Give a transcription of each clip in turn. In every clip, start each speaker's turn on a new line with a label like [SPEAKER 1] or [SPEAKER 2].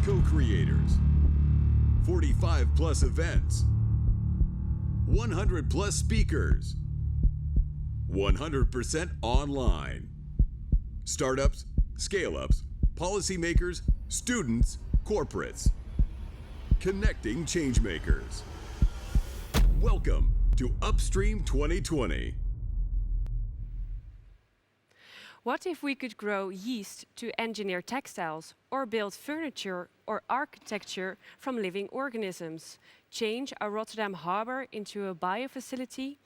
[SPEAKER 1] co-creators, 45 plus events, 100 plus speakers, 100% online. Startups, scale-ups, policymakers, students, corporates. Connecting changemakers. Welcome to Upstream 2020.
[SPEAKER 2] What if we could grow yeast to engineer textiles or build furniture or architecture from living organisms, change our Rotterdam harbor into a biofacility,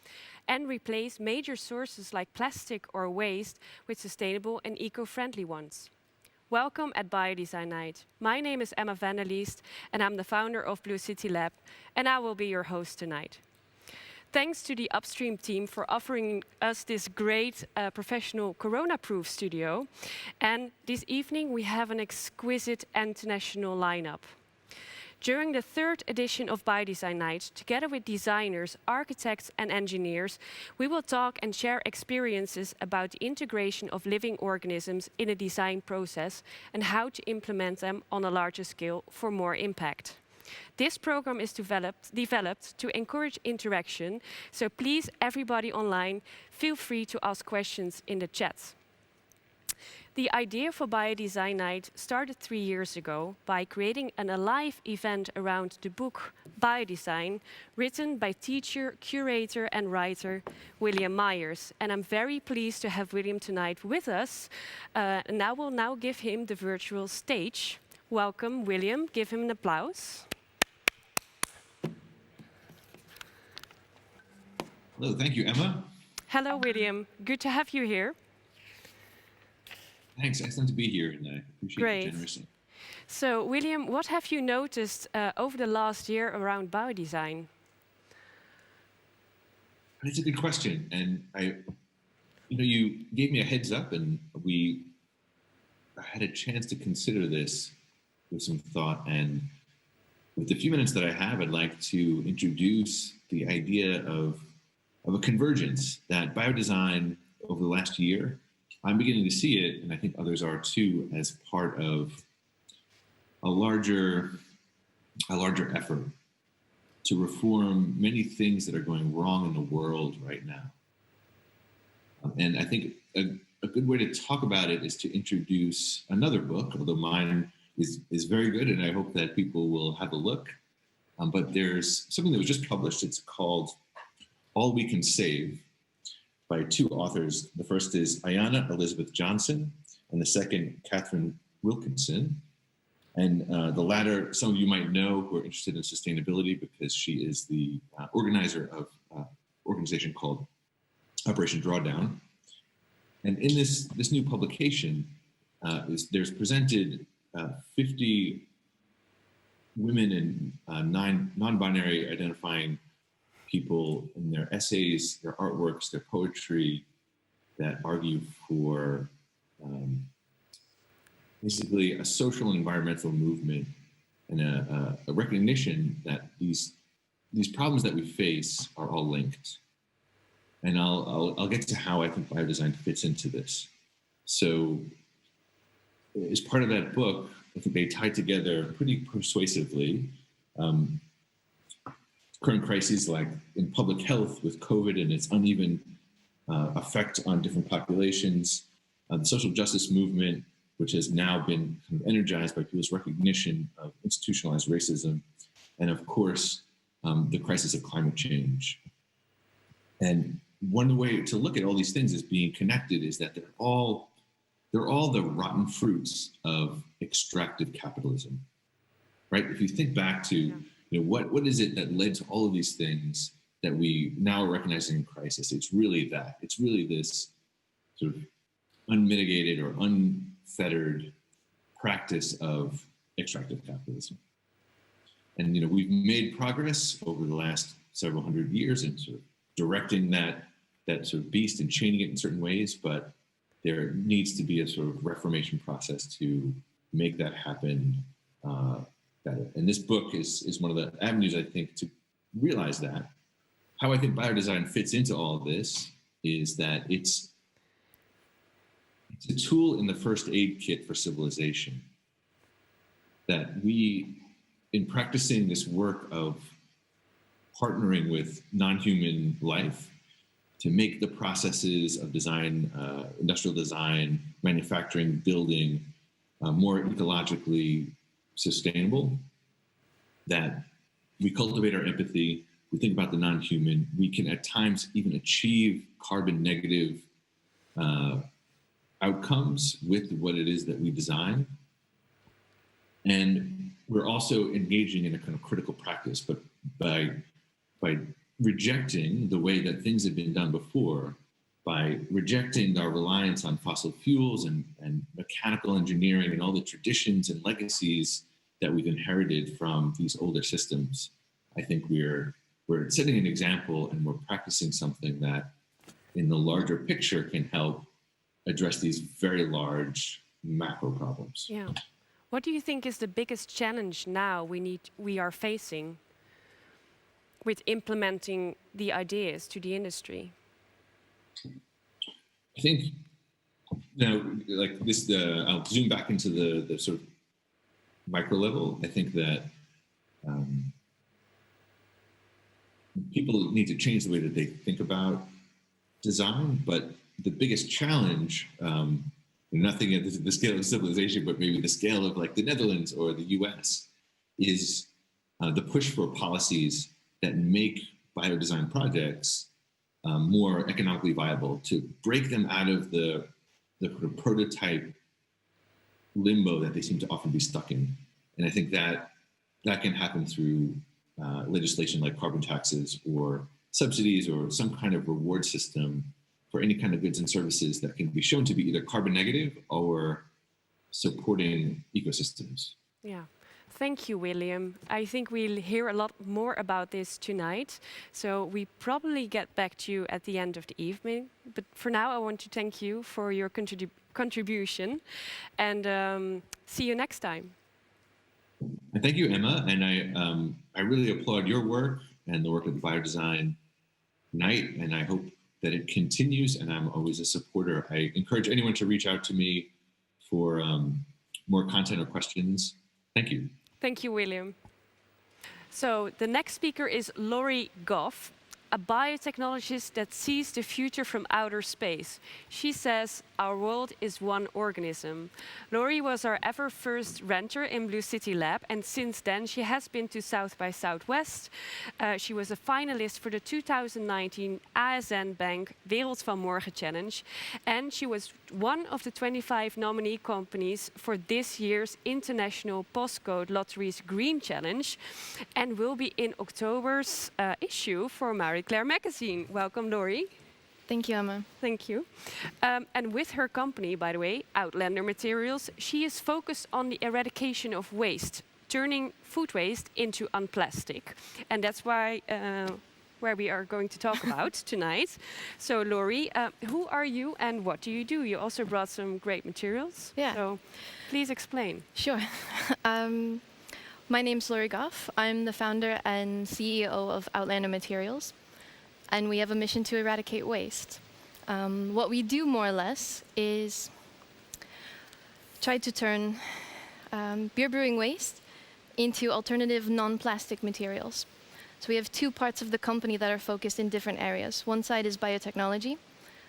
[SPEAKER 2] and replace major sources like plastic or waste with sustainable and eco-friendly ones? Welcome at Biodesign Night. My name is Emma van der Liest and I'm the founder of Blue City Lab, and I will be your host tonight. Thanks to the Upstream team for offering us this great professional corona-proof studio. And this evening we have an exquisite international lineup. During the third edition of Biodesign Night, together with designers, architects and engineers, we will talk and share experiences about the integration of living organisms in a design process and how to implement them on a larger scale for more impact. This program is developed to encourage interaction, so please, everybody online, feel free to ask questions in the chat. The idea for Biodesign Night started 3 years ago by creating an alive event around the book Biodesign, written by teacher, curator and writer William Myers. And I'm very pleased to have William tonight with us. And I will now give him the virtual stage. Welcome, William. Give him an applause.
[SPEAKER 3] Hello, thank you, Emma.
[SPEAKER 2] Hello, William. Good to have you here.
[SPEAKER 3] Thanks, excellent to be here, and I appreciate your generosity.
[SPEAKER 2] So, William, what have you noticed over the last year around biodesign?
[SPEAKER 3] It's a good question, and you gave me a heads up, and I had a chance to consider this with some thought. And with the few minutes that I have, I'd like to introduce the idea of a convergence that biodesign over the last year, I'm beginning to see it, and I think others are too, as part of a larger effort to reform many things that are going wrong in the world right now. And I think a good way to talk about it is to introduce another book, although mine is very good, and I hope that people will have a look. But there's something that was just published. It's called All We Can Save, by two authors. The first is Ayanna Elizabeth Johnson, and the second, Catherine Wilkinson. And the latter, some of you might know who are interested in sustainability, because she is the organizer of an organization called Operation Drawdown. And in this new publication, there's presented 50 women and 9 non-binary identifying people in their essays, their artworks, their poetry that argue for basically a social and environmental movement and a recognition that these problems that we face are all linked. And I'll get to how I think biodesign fits into this. So as part of that book, I think they tie together pretty persuasively current crises like in public health with COVID and its uneven effect on different populations, the social justice movement, which has now been kind of energized by people's recognition of institutionalized racism, and of course, the crisis of climate change. And one way to look at all these things as being connected is that they're all the rotten fruits of extractive capitalism, right? If you think back to what is it that led to all of these things that we now are recognizing in crisis? It's really that. It's really this sort of unmitigated or unfettered practice of extractive capitalism. And we've made progress over the last several hundred years in sort of directing that sort of beast and chaining it in certain ways, but there needs to be a sort of reformation process to make that happen better. And this book is one of the avenues, I think, to realize that. How I think biodesign fits into all of this is that it's a tool in the first aid kit for civilization. that we, in practicing this work of partnering with non-human life to make the processes of design, industrial design, manufacturing, building more ecologically sustainable, that we cultivate our empathy, we think about the non-human, we can at times even achieve carbon negative outcomes with what it is that we design. And we're also engaging in a kind of critical practice, but by rejecting the way that things have been done before, by rejecting our reliance on fossil fuels and mechanical engineering and all the traditions and legacies that we've inherited from these older systems, I think we're setting an example, and we're practicing something that in the larger picture can help address these very large macro problems.
[SPEAKER 2] Yeah. What do you think is the biggest challenge now we are facing with implementing the ideas to the industry?
[SPEAKER 3] I think, like this, I'll zoom back into the sort of micro level. I think that people need to change the way that they think about design, but the biggest challenge, nothing at the scale of civilization, but maybe the scale of like the Netherlands or the US, is the push for policies that make biodesign projects more economically viable, to break them out of the sort of prototype limbo that they seem to often be stuck in. And I think that can happen through legislation like carbon taxes or subsidies or some kind of reward system for any kind of goods and services that can be shown to be either carbon negative or supporting ecosystems.
[SPEAKER 2] Yeah. Thank you, William. I think we'll hear a lot more about this tonight. So we probably get back to you at the end of the evening. But for now, I want to thank you for your contribution, and see you next time.
[SPEAKER 3] And thank you, Emma. And I really applaud your work and the work of the Biodesign Night, and I hope that it continues, and I'm always a supporter. I encourage anyone to reach out to me for more content or questions. Thank you.
[SPEAKER 2] Thank you, William. So the next speaker is Laurie Goff, a biotechnologist that sees the future from outer space. She says our world is one organism. Laurie was our ever first renter in Blue City Lab, and since then she has been to South by Southwest. She was a finalist for the 2019 ASN Bank Wereld van Morgen Challenge, and she was one of the 25 nominee companies for this year's International Postcode Lotteries Green Challenge, and will be in October's issue for Marie Claire magazine. Welcome, Laurie.
[SPEAKER 4] Thank you, Emma.
[SPEAKER 2] Thank you. And with her company, by the way, Outlander Materials, she is focused on the eradication of waste, turning food waste into unplastic. And that's why where we are going to talk about tonight. So, Laurie, who are you and what do you do? You also brought some great materials.
[SPEAKER 4] Yeah.
[SPEAKER 2] So, please explain.
[SPEAKER 4] Sure. My name's Laurie Goff. I'm the founder and CEO of Outlander Materials, and we have a mission to eradicate waste. What we do, more or less, is try to turn beer brewing waste into alternative non-plastic materials. So we have two parts of the company that are focused in different areas. One side is biotechnology,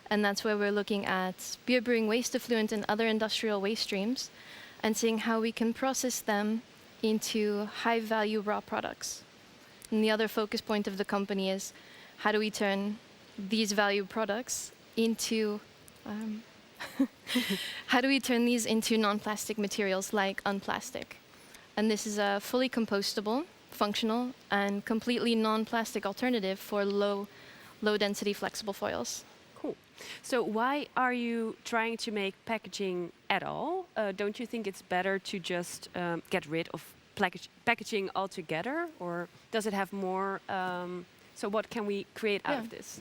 [SPEAKER 4] and that's where we're looking at beer brewing waste effluent and other industrial waste streams, and seeing how we can process them into high-value raw products. And the other focus point of the company is how do we turn these value products into how do we turn these into non-plastic materials like Unplastic? And this is a fully compostable, functional, and completely non-plastic alternative for low-density flexible foils.
[SPEAKER 2] Cool. So why are you trying to make packaging at all? Don't you think it's better to just get rid of packaging altogether, or does it have more? So what can we create out of this?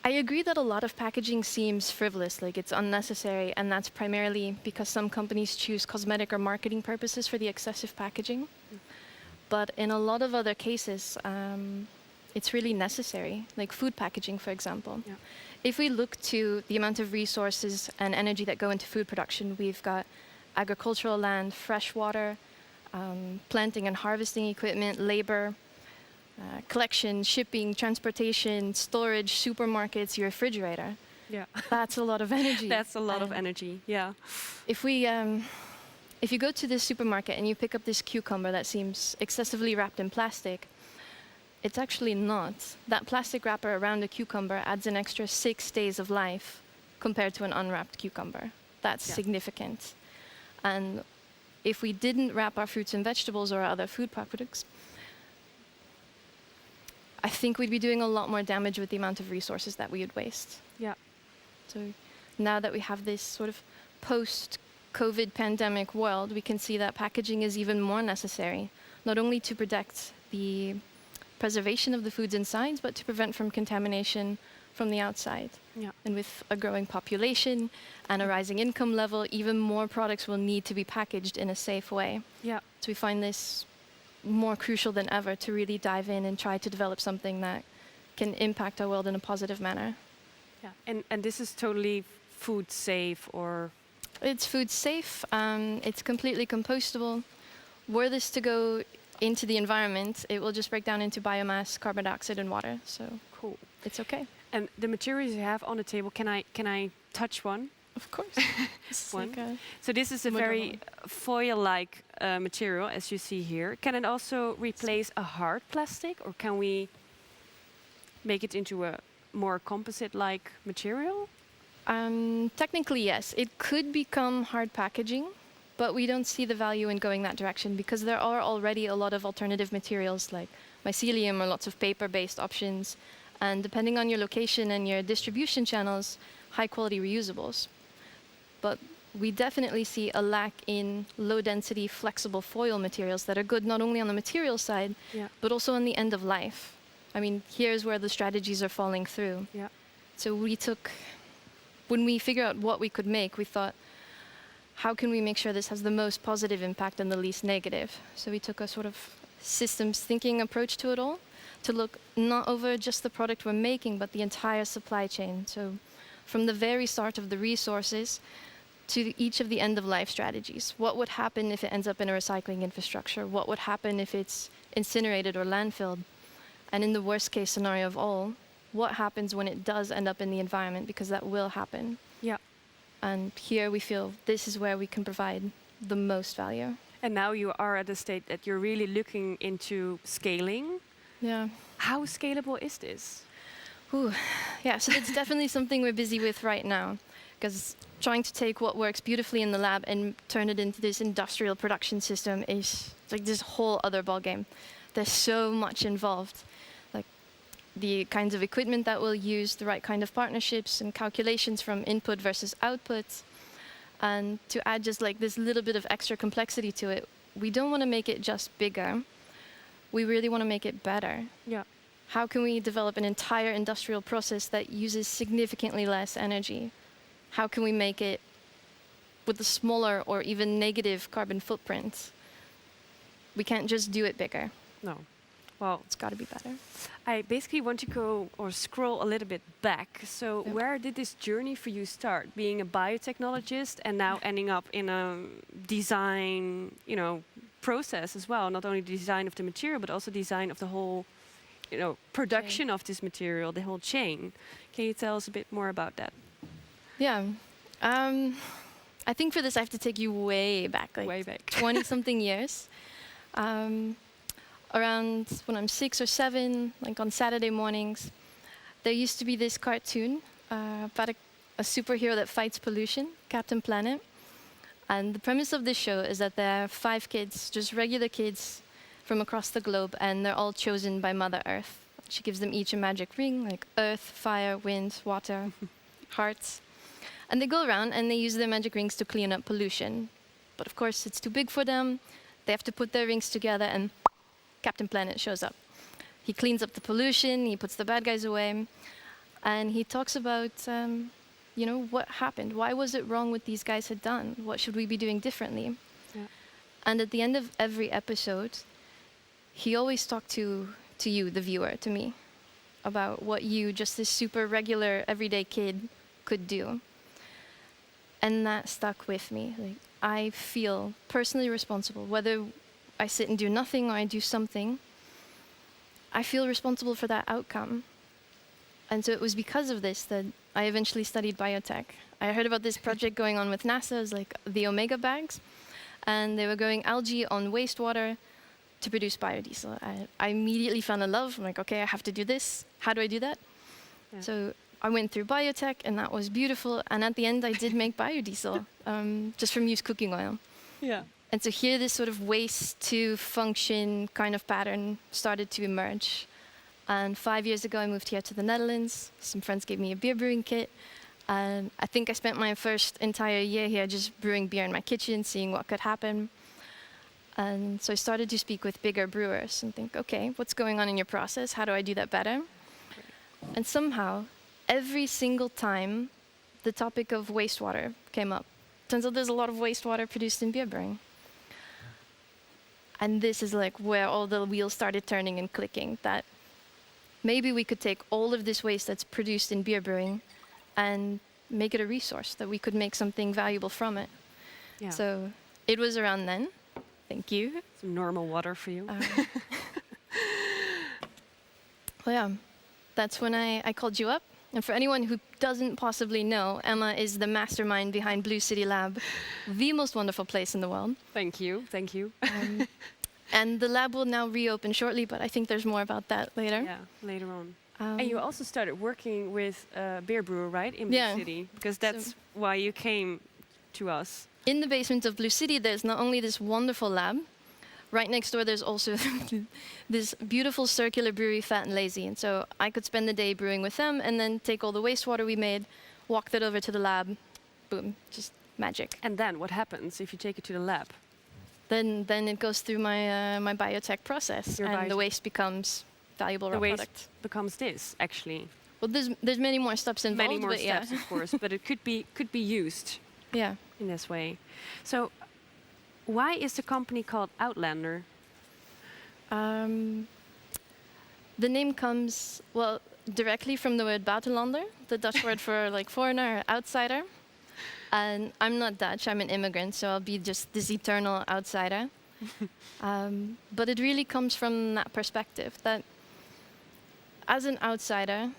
[SPEAKER 4] I agree that a lot of packaging seems frivolous, like it's unnecessary, and that's primarily because some companies choose cosmetic or marketing purposes for the excessive packaging. But in a lot of other cases, it's really necessary, like food packaging, for example.
[SPEAKER 2] Yeah.
[SPEAKER 4] If we look to the amount of resources and energy that go into food production, we've got agricultural land, fresh water, planting and harvesting equipment, labor, collection, shipping, transportation, storage, supermarkets, your refrigerator.
[SPEAKER 2] Yeah.
[SPEAKER 4] That's a lot of energy.
[SPEAKER 2] That's a lot of
[SPEAKER 4] And
[SPEAKER 2] energy. Yeah.
[SPEAKER 4] If you go to this supermarket and you pick up this cucumber that seems excessively wrapped in plastic, it's actually not. That plastic wrapper around the cucumber adds an extra 6 days of life compared to an unwrapped cucumber. That's significant. And if we didn't wrap our fruits and vegetables or our other food products, I think we'd be doing a lot more damage with the amount of resources that we would waste.
[SPEAKER 2] Yeah.
[SPEAKER 4] So now that we have this sort of post-COVID pandemic world, we can see that packaging is even more necessary, not only to protect the preservation of the foods inside, but to prevent from contamination from the outside.
[SPEAKER 2] Yeah.
[SPEAKER 4] And with a growing population and a rising income level, even more products will need to be packaged in a safe way.
[SPEAKER 2] Yeah.
[SPEAKER 4] So we find this more crucial than ever to really dive in and try to develop something that can impact our world in a positive manner.
[SPEAKER 2] Yeah. And this is totally food safe, or
[SPEAKER 4] It's food safe, it's completely compostable. Were this to go into the environment, it will just break down into biomass, carbon dioxide, and water. So
[SPEAKER 2] cool.
[SPEAKER 4] it's okay.
[SPEAKER 2] And the materials you have on the table, can I touch one?
[SPEAKER 4] Of course.
[SPEAKER 2] One.
[SPEAKER 4] Like
[SPEAKER 2] So this is a
[SPEAKER 4] model
[SPEAKER 2] very
[SPEAKER 4] one.
[SPEAKER 2] foil-like material, as you see here. Can it also replace a hard plastic, or can we make it into a more composite-like material?
[SPEAKER 4] Technically, yes. It could become hard packaging, but we don't see the value in going that direction because there are already a lot of alternative materials like mycelium or lots of paper-based options. And depending on your location and your distribution channels, high-quality reusables. But we definitely see a lack in low-density, flexible foil materials that are good not only on the material side, but also on the end of life. I mean, here's where the strategies are falling through.
[SPEAKER 2] Yeah.
[SPEAKER 4] So when we figure out what we could make, we thought, how can we make sure this has the most positive impact and the least negative? So we took a sort of systems thinking approach to it all, to look not over just the product we're making, but the entire supply chain. So from the very start of the resources to each of the end-of-life strategies. What would happen if it ends up in a recycling infrastructure? What would happen if it's incinerated or landfilled? And in the worst-case scenario of all, what happens when it does end up in the environment? Because that will happen.
[SPEAKER 2] Yeah.
[SPEAKER 4] And here we feel this is where we can provide the most value.
[SPEAKER 2] And now you are at a state that you're really looking into scaling.
[SPEAKER 4] Yeah.
[SPEAKER 2] How scalable is this?
[SPEAKER 4] Ooh. Yeah, so it's definitely something we're busy with right now. Because trying to take what works beautifully in the lab and turn it into this industrial production system is like this whole other ballgame. There's so much involved. Like the kinds of equipment that we'll use, the right kind of partnerships and calculations from input versus output. And to add just like this little bit of extra complexity to it, we don't want to make it just bigger. We really want to make it better.
[SPEAKER 2] Yeah.
[SPEAKER 4] How can we develop an entire industrial process that uses significantly less energy? How can we make it with a smaller or even negative carbon footprint? We can't just do it bigger.
[SPEAKER 2] No. Well,
[SPEAKER 4] It's got to be better.
[SPEAKER 2] I basically want to go or scroll a little bit back. So
[SPEAKER 4] Yeah.
[SPEAKER 2] where did this journey for you start? Being a biotechnologist and now ending up in a design, process as well. Not only the design of the material, but also design of the whole, production of this material, the whole chain. Can you tell us a bit more about that?
[SPEAKER 4] Yeah. I think for this I have to take you way back, like
[SPEAKER 2] Way back.
[SPEAKER 4] 20-something years. Around when I'm 6 or 7, like on Saturday mornings, there used to be this cartoon about a superhero that fights pollution, Captain Planet. And the premise of this show is that there are 5 kids, just regular kids from across the globe, and they're all chosen by Mother Earth. She gives them each a magic ring, like earth, fire, wind, water, hearts. And they go around and they use their magic rings to clean up pollution. But of course, it's too big for them. They have to put their rings together and Captain Planet shows up. He cleans up the pollution, he puts the bad guys away, and he talks about, what happened? Why was it wrong what these guys had done? What should we be doing differently?
[SPEAKER 2] Yeah.
[SPEAKER 4] And at the end of every episode, he always talked to to you, the viewer, to me, about what you, just this super regular, everyday kid, could do. And that stuck with me. Like, I feel personally responsible, whether I sit and do nothing or I do something, I feel responsible for that outcome. And so it was because of this that I eventually studied biotech. I heard about this project going on with NASA, it was like the Omega bags, and they were growing algae on wastewater to produce biodiesel. I immediately fell in love. I'm like, okay, I have to do this. How do I do that?
[SPEAKER 2] Yeah.
[SPEAKER 4] So I went through biotech, and that was beautiful. And at the end, I did make biodiesel, just from used cooking oil.
[SPEAKER 2] Yeah.
[SPEAKER 4] And so here, this sort of waste to function kind of pattern started to emerge. And 5 years ago, I moved here to the Netherlands. Some friends gave me a beer brewing kit. And I think I spent my first entire year here just brewing beer in my kitchen, seeing what could happen. And so I started to speak with bigger brewers and think, okay, what's going on in your process? How do I do that better? And somehow, every single time, the topic of wastewater came up. Turns out there's a lot of wastewater produced in beer brewing. And this is like where all the wheels started turning and clicking, that maybe we could take all of this waste that's produced in beer brewing and make it a resource, that we could make something valuable from it.
[SPEAKER 2] Yeah.
[SPEAKER 4] So it was around then. Thank you.
[SPEAKER 2] Some normal water for you.
[SPEAKER 4] Well, yeah, that's when I called you up. And for anyone who doesn't possibly know, Emma is the mastermind behind Blue City Lab, the most wonderful place in the world.
[SPEAKER 2] Thank you. Thank you.
[SPEAKER 4] And the lab will now reopen shortly, but I think there's more about that later.
[SPEAKER 2] Yeah, later on. And you also started working with a beer brewer, right, in Blue
[SPEAKER 4] Yeah.
[SPEAKER 2] City? Because that's why you came to us.
[SPEAKER 4] In the basement of Blue City, there's not only this wonderful lab, right next door there's also this beautiful circular brewery, Fat and Lazy. And so I could spend the day brewing with them and then take all the wastewater we made, walk that over to the lab, boom, just magic.
[SPEAKER 2] And then what happens if you take it to the lab?
[SPEAKER 4] Then it goes through my biotech process,
[SPEAKER 2] Your
[SPEAKER 4] and the waste becomes valuable
[SPEAKER 2] The
[SPEAKER 4] raw
[SPEAKER 2] waste
[SPEAKER 4] product.
[SPEAKER 2] becomes this, actually.
[SPEAKER 4] Well, there's many more steps involved,
[SPEAKER 2] Many more
[SPEAKER 4] but
[SPEAKER 2] steps,
[SPEAKER 4] yeah.
[SPEAKER 2] of course, but it could be used
[SPEAKER 4] Yeah.
[SPEAKER 2] in this way. So why is the company called Outlander?
[SPEAKER 4] The name comes, well, directly from the word buitenlander, the Dutch word for like foreigner or outsider. And I'm not Dutch, I'm an immigrant, so I'll be just this eternal outsider. But it really comes from that perspective, that as an outsider,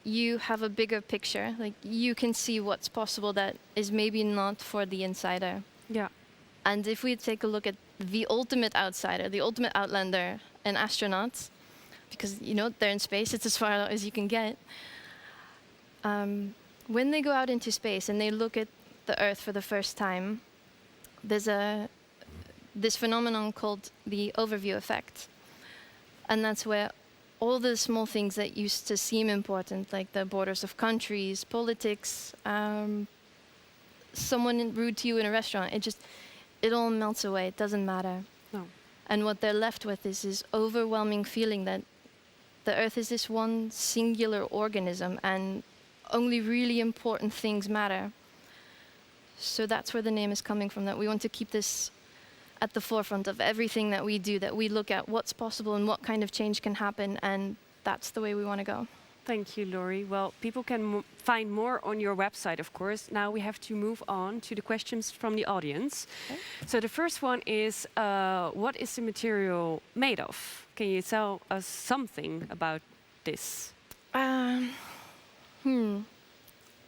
[SPEAKER 4] you have a bigger picture. Like, you can see what's possible that is maybe not for the insider.
[SPEAKER 2] Yeah.
[SPEAKER 4] And if we take a look at the ultimate outsider, the ultimate outlander, an astronaut, because, you know, they're in space, it's as far out as you can get. When they go out into space and they look at the Earth for the first time, there's this phenomenon called the overview effect. And that's where all the small things that used to seem important, like the borders of countries, politics, someone rude to you in a restaurant, it all melts away. It doesn't matter.
[SPEAKER 2] No.
[SPEAKER 4] And what they're left with is this overwhelming feeling that the Earth is this one singular organism and only really important things matter. So that's where the name is coming from, that we want to keep this at the forefront of everything that we do, that we look at what's possible and what kind of change can happen, and that's the way we want to go.
[SPEAKER 2] Thank you, Laurie. Well, people can find more on your website, of course. Now we have to move on to the questions from the audience.
[SPEAKER 4] Okay.
[SPEAKER 2] So the first one is, what is the material made of? Can you tell us something about this?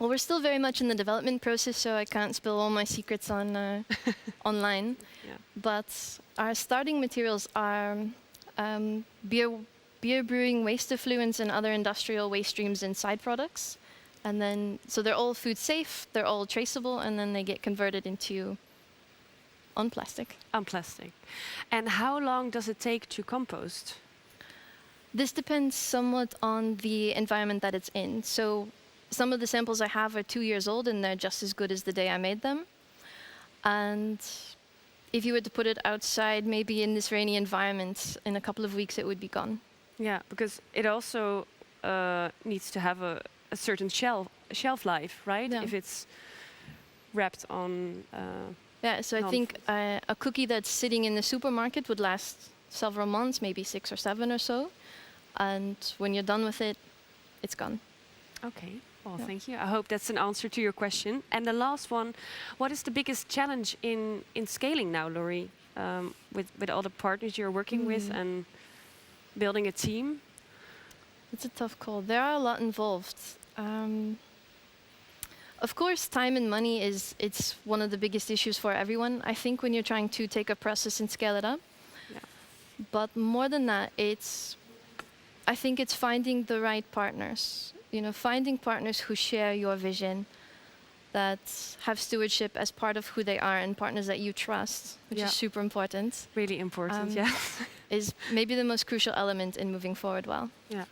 [SPEAKER 4] Well, we're still very much in the development process, so I can't spill all my secrets on online.
[SPEAKER 2] Yeah.
[SPEAKER 4] But our starting materials are beer brewing waste effluents and other industrial waste streams and side products. And then, so they're all food safe, they're all traceable, and then they get converted into on plastic.
[SPEAKER 2] On plastic. And how long does it take to compost?
[SPEAKER 4] This depends somewhat on the environment that it's in. So some of the samples I have are 2 years old, and they're just as good as the day I made them. And if you were to put it outside, maybe in this rainy environment, in a couple of weeks it would be gone.
[SPEAKER 2] Yeah, because it also needs to have a certain shelf life, right?
[SPEAKER 4] Yeah.
[SPEAKER 2] If it's wrapped on.
[SPEAKER 4] Yeah, so I think a cookie that's sitting in the supermarket would last several months, maybe 6 or 7 or so. And when you're done with it, it's gone.
[SPEAKER 2] Okay. Well,
[SPEAKER 4] Yeah.
[SPEAKER 2] thank you. I hope that's an answer to your question. And the last one, what is the biggest challenge in scaling now, Laurie, with all the partners you're working with and building a team?
[SPEAKER 4] It's a tough call. There are a lot involved. Of course, time and money it's one of the biggest issues for everyone. I think when you're trying to take a process and scale it up.
[SPEAKER 2] Yeah.
[SPEAKER 4] But more than that, I think it's finding the right partners. You know, finding partners who share your vision, that have stewardship as part of who they are, and partners that you trust, which
[SPEAKER 2] Yeah.
[SPEAKER 4] is super important.
[SPEAKER 2] Really important, yeah.
[SPEAKER 4] Is maybe the most crucial element in moving forward well.
[SPEAKER 2] Yeah.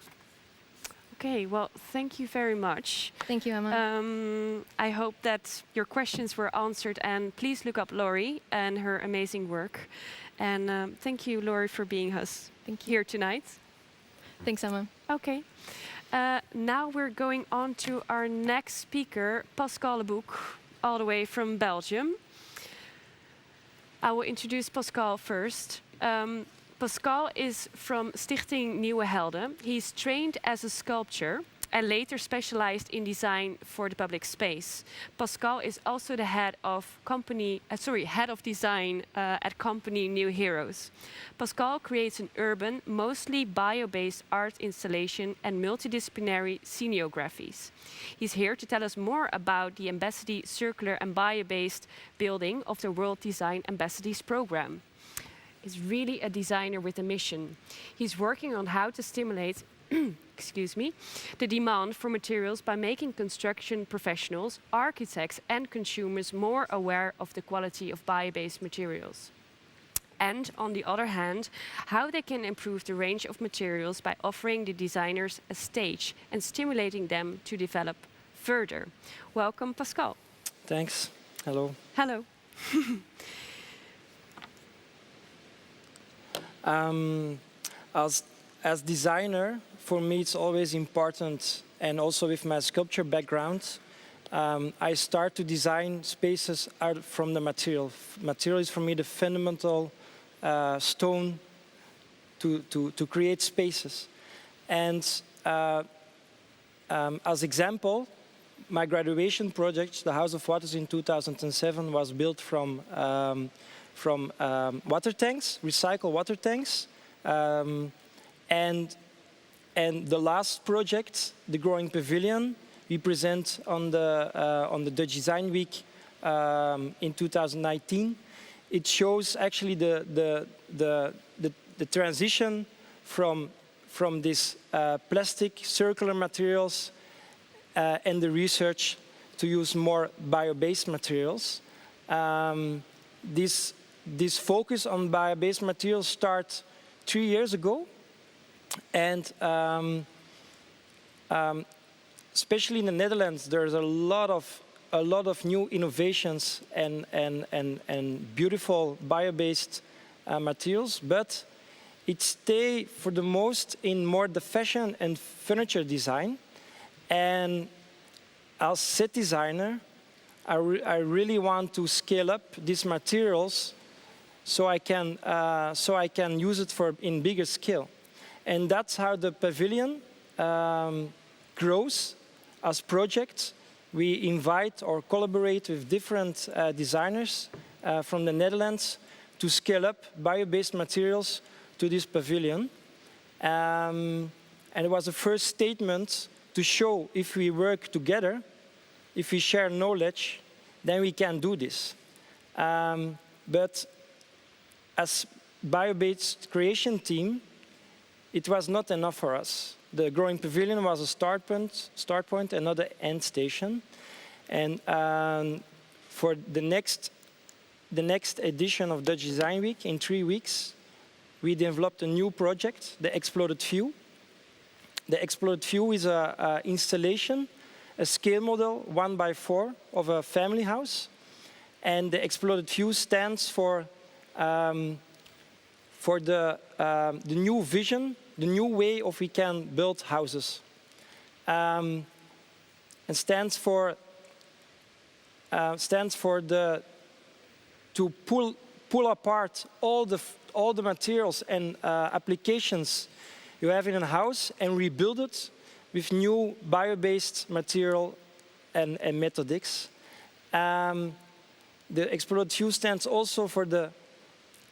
[SPEAKER 2] Okay, well, thank you very much.
[SPEAKER 4] Thank you, Emma.
[SPEAKER 2] I hope that your questions were answered, and please look up Laurie and her amazing work. And thank you, Laurie, for being us here tonight.
[SPEAKER 4] Thanks, Emma.
[SPEAKER 2] Okay. Now we're going on to our next speaker, Pascal Leboucq, all the way from Belgium. I will introduce Pascal first. Pascal is from Stichting Nieuwe Helden. He's trained as a sculptor and later specialized in design for the public space. Pascal is also the head of design at company New Heroes. Pascal creates an urban, mostly bio-based art installation and multidisciplinary scenographies. He's here to tell us more about the Ambassador Circular and Bio-based building of the World Design Ambassadors program. Is really a designer with a mission. He's working on how to stimulate the demand for materials by making construction professionals, architects and consumers more aware of the quality of bio-based materials. And on the other hand, how they can improve the range of materials by offering the designers a stage and stimulating them to develop further. Welcome, Pascal.
[SPEAKER 5] Thanks. Hello.
[SPEAKER 2] Hello.
[SPEAKER 5] As designer, for me it's always important, and also with my sculpture background, I start to design spaces out from the material. Material is for me the fundamental stone to create spaces. And as example, my graduation project, the House of Waters in 2007, was built from water tanks, recycled water tanks. And the last project, the Growing Pavilion, we present on the Dutch Design Week in 2019. It shows actually the transition from this plastic circular materials and the research to use more bio-based materials. This focus on bio-based materials started 3 years ago, and especially in the Netherlands, there's a lot of new innovations and beautiful bio-based materials, but it stays for the most in more the fashion and furniture design. And as set designer, I really want to scale up these materials so I can use it in bigger scale. And that's how the pavilion grows as projects. We invite or collaborate with different designers from the Netherlands to scale up bio-based materials to this pavilion. And it was the first statement to show if we work together, if we share knowledge, then we can do this. But as bio-based creation team, it was not enough for us. The Growing Pavilion was a start point, and not an end station. And for the next edition of Dutch Design Week, in 3 weeks, we developed a new project, the Exploded View. The Exploded View is an installation, a scale model 1x4 of a family house. And the Exploded View stands for the new vision, the new way of we can build houses. And stands for to pull apart all the materials and applications you have in a house and rebuild it with new bio-based material and methodics. The exploded fuel stands also for the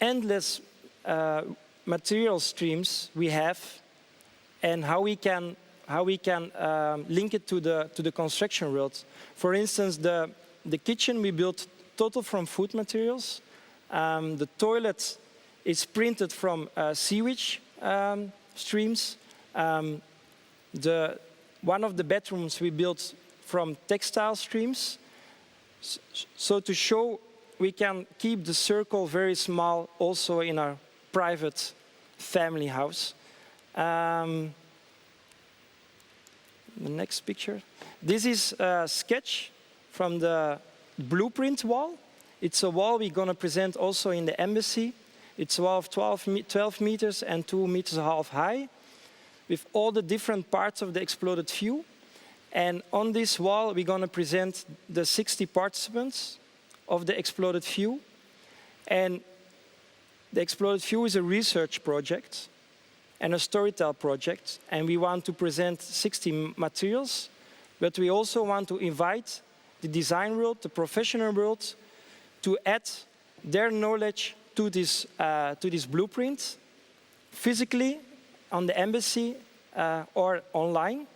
[SPEAKER 5] endless material streams we have and how we can link it to the construction world. For instance, the kitchen we built total from food materials. The toilet is printed from sewage streams. One of the bedrooms we built from textile streams. So to show we can keep the circle very small also in our private family house. The next picture. This is a sketch from the blueprint wall. It's a wall we're going to present also in the embassy. It's a wall of 12 meters and 2.5 meters high with all the different parts of the exploded fuel. And on this wall, we're going to present the 60 participants of the exploded fuel. And the exploded fuel is a research project and a storytell project. And we want to present 60 materials, but we also want to invite the design world, the professional world, to add their knowledge to this blueprint, physically on the embassy or online.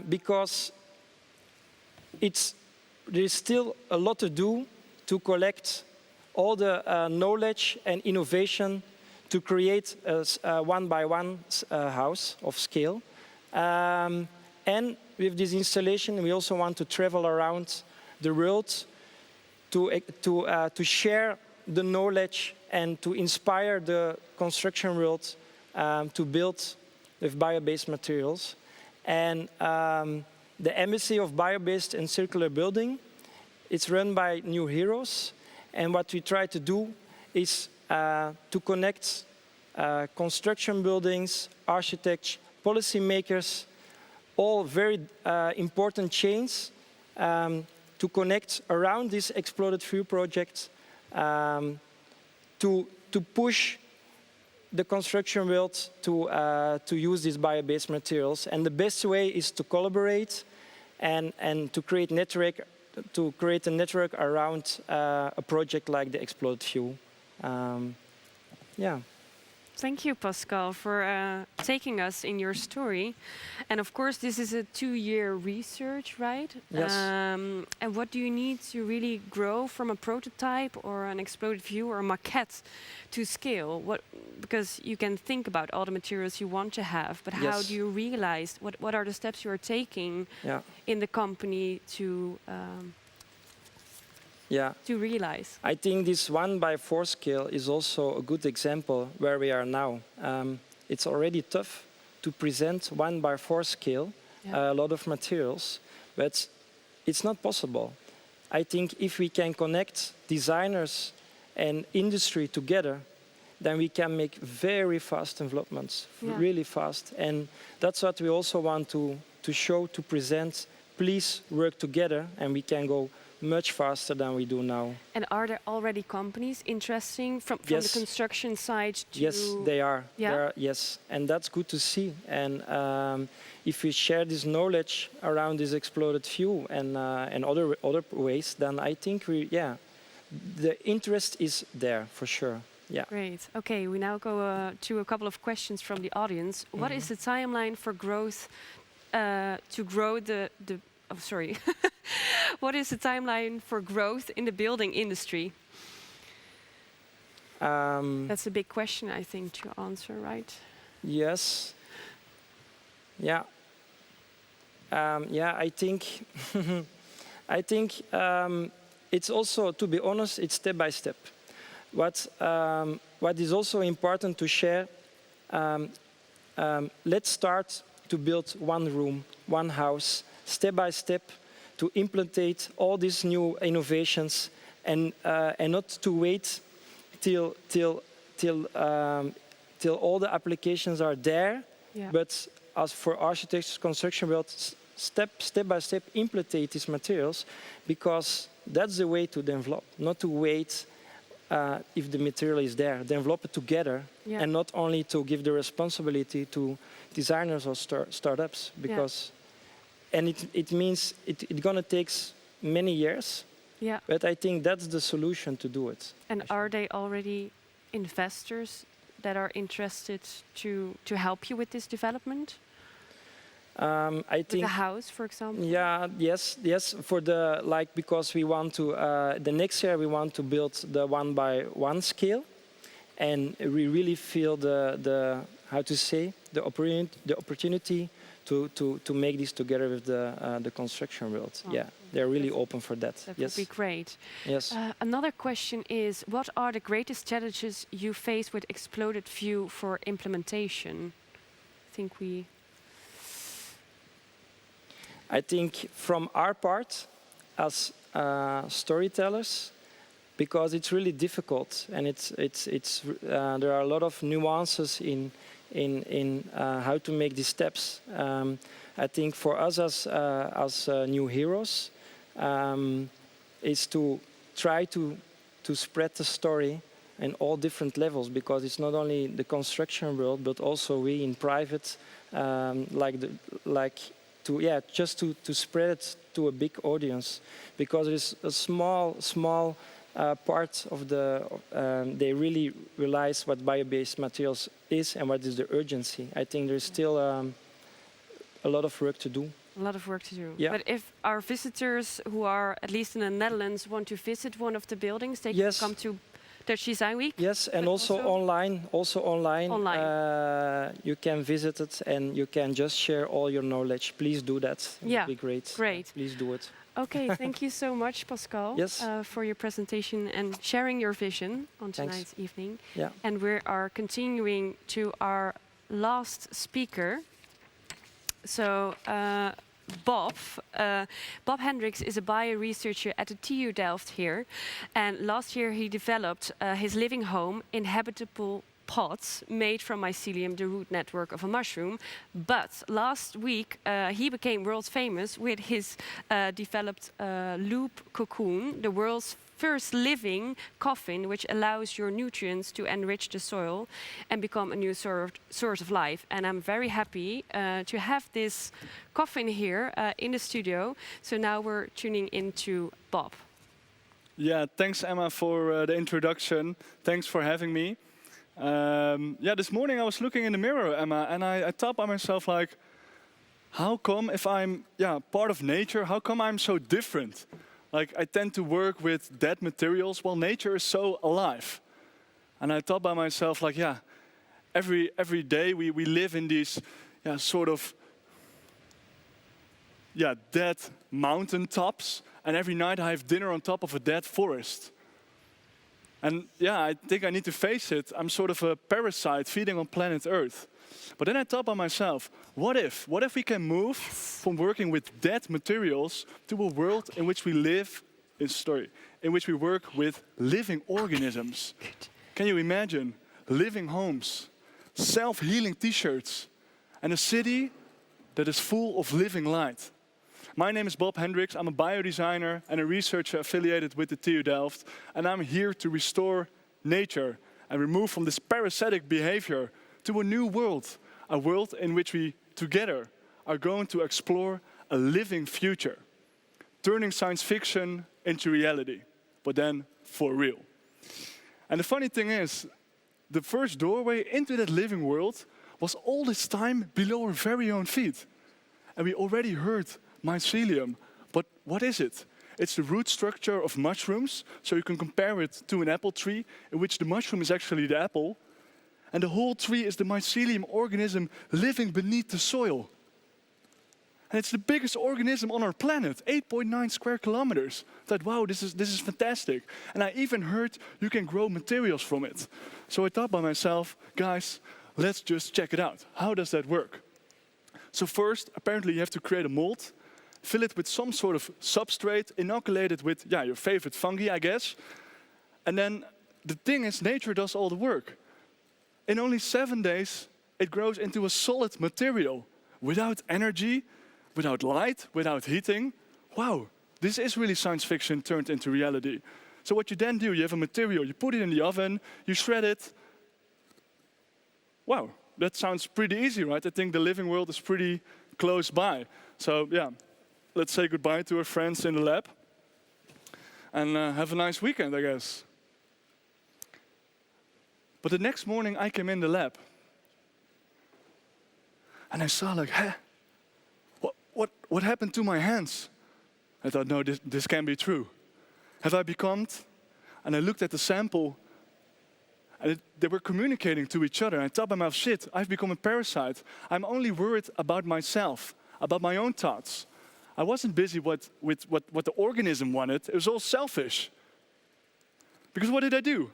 [SPEAKER 5] Because there is still a lot to do to collect all the knowledge and innovation to create a one-by-one house of scale. And with this installation, we also want to travel around the world to share the knowledge and to inspire the construction world to build with bio-based materials. And the Embassy of Bio-Based and Circular Building, it's run by New Heroes. And what we try to do is to connect construction buildings, architects, policymakers, all very important chains to connect around this exploded fuel project to push the construction world to use these bio-based materials. And the best way is to collaborate and to create a network around a project like the exploded fuel. Yeah.
[SPEAKER 2] Thank you, Pascal, for taking us in your story. And of course, this is a 2-year research, right?
[SPEAKER 5] Yes.
[SPEAKER 2] And what do you need to really grow from a prototype or an exploded fuel or a maquette to scale? Because you can think about all the materials you want to have, but how do you realize, what are the steps you are taking in the company to realize?
[SPEAKER 5] I think this 1:4 scale is also a good example where we are now. It's already tough to present 1:4 scale, a lot of materials, but it's not possible. I think if we can connect designers and industry together, then we can make very fast developments, really fast. And that's what we also want to show, to present. Please work together and we can go much faster than we do now.
[SPEAKER 2] And are there already companies interesting from the construction side to...
[SPEAKER 5] Yes, they are.
[SPEAKER 2] Yeah?
[SPEAKER 5] Yes, and that's good to see. And if we share this knowledge around this exploded fuel and other ways, then I think the interest is there for sure. Yeah.
[SPEAKER 2] Great. Okay, we now go to a couple of questions from the audience. What is the timeline for growth to grow what is the timeline for growth in the building industry? That's a big question, I think, to answer, right?
[SPEAKER 5] Yes. Yeah. I think it's also, to be honest, it's step by step. What is also important to share, let's start to build one room, one house, step by step, to implement all these new innovations, and not to wait till all the applications are there. Yeah. But as for architects, construction world, step by step implement these materials, because that's the way to develop. Not to wait if the material is there, develop it together, and not only to give the responsibility to designers or startups, because, and it means it's gonna take many years, but I think that's the solution to do it.
[SPEAKER 2] And are they already investors that are interested to help you with this development?
[SPEAKER 5] I think
[SPEAKER 2] the house, for example.
[SPEAKER 5] Yeah, yes. For the because we want to the next year we want to build the 1x1 scale, and we really feel the how to say the opportunity to make this together with the construction world. Oh, yeah, they're really open for that.
[SPEAKER 2] That would be great.
[SPEAKER 5] Yes.
[SPEAKER 2] Another question is, what are the greatest challenges you face with exploded view for implementation?
[SPEAKER 5] I think from our part, as storytellers, because it's really difficult, and there are a lot of nuances in how to make these steps. I think for us as new heroes, is to try to spread the story in all different levels, because it's not only the construction world, but also we in private, just to spread it to a big audience, because there's a small part of they really realize what bio-based materials is and what is the urgency. I think there's still a lot of work to do.
[SPEAKER 2] A lot of work to do.
[SPEAKER 5] Yeah.
[SPEAKER 2] But if our visitors who are, at least in the Netherlands, want to visit one of the buildings, they can come to Dutch Design Week?
[SPEAKER 5] Yes, and also online. You can visit it and you can just share all your knowledge. Please do that. It would be great.
[SPEAKER 2] Great.
[SPEAKER 5] Please do it.
[SPEAKER 2] Okay, thank you so much, Pascal, for your presentation and sharing your vision on tonight's evening.
[SPEAKER 5] Yeah.
[SPEAKER 2] And we are continuing to our last speaker. So, Bob Hendrikx is a bio-researcher at the TU Delft here. And last year he developed his living home in habitable pots made from mycelium, the root network of a mushroom. But last week he became world famous with his developed Loop Cocoon, the world's first living coffin, which allows your nutrients to enrich the soil and become a new source of life. And I'm very happy to have this coffin here in the studio. So now we're tuning into Bob.
[SPEAKER 6] Yeah, thanks Emma for the introduction. Thanks for having me. This morning I was looking in the mirror, Emma, and I thought by myself, like, how come if I'm part of nature, how come I'm so different? Like, I tend to work with dead materials while nature is so alive. And I thought by myself, like, every day we live in these sort of dead mountain tops, and every night I have dinner on top of a dead forest. And I think I need to face it. I'm sort of a parasite feeding on planet Earth. But then I thought by myself, what if we can move from working with dead materials to a world in which we live, in which we work with living organisms? Can you imagine living homes, self-healing t-shirts, and a city that is full of living light? My name is Bob Hendrikx. I'm a biodesigner and a researcher affiliated with the TU Delft, and I'm here to restore nature and remove from this parasitic behavior to a new world, a world in which we together are going to explore a living future, turning science fiction into reality, but then for real. And the funny thing is, the first doorway into that living world was all this time below our very own feet. And we already heard mycelium, but what is it? It's the root structure of mushrooms, so you can compare it to an apple tree, in which the mushroom is actually the apple, and the whole tree is the mycelium organism living beneath the soil. And it's the biggest organism on our planet, 8.9 square kilometers. I thought, wow, this is fantastic. And I even heard you can grow materials from it. So I thought by myself, guys, let's just check it out. How does that work? So first, apparently you have to create a mold, fill it with some sort of substrate, inoculate it with your favorite fungi, I guess. And then the thing is, nature does all the work. In only 7 days, it grows into a solid material without energy, without light, without heating. Wow, this is really science fiction turned into reality. So what you then do, you have a material, you put it in the oven, you shred it. Wow, that sounds pretty easy, right? I think the living world is pretty close by. So yeah, let's say goodbye to our friends in the lab. And have a nice weekend, I guess. But the next morning I came in the lab. And I saw like, huh? What happened to my hands? I thought, no, this can't be true. Have I become? And I looked at the sample, and they were communicating to each other. And I thought by myself, shit, I've become a parasite. I'm only worried about myself, about my own thoughts. I wasn't busy with what the organism wanted. It was all selfish. Because what did I do?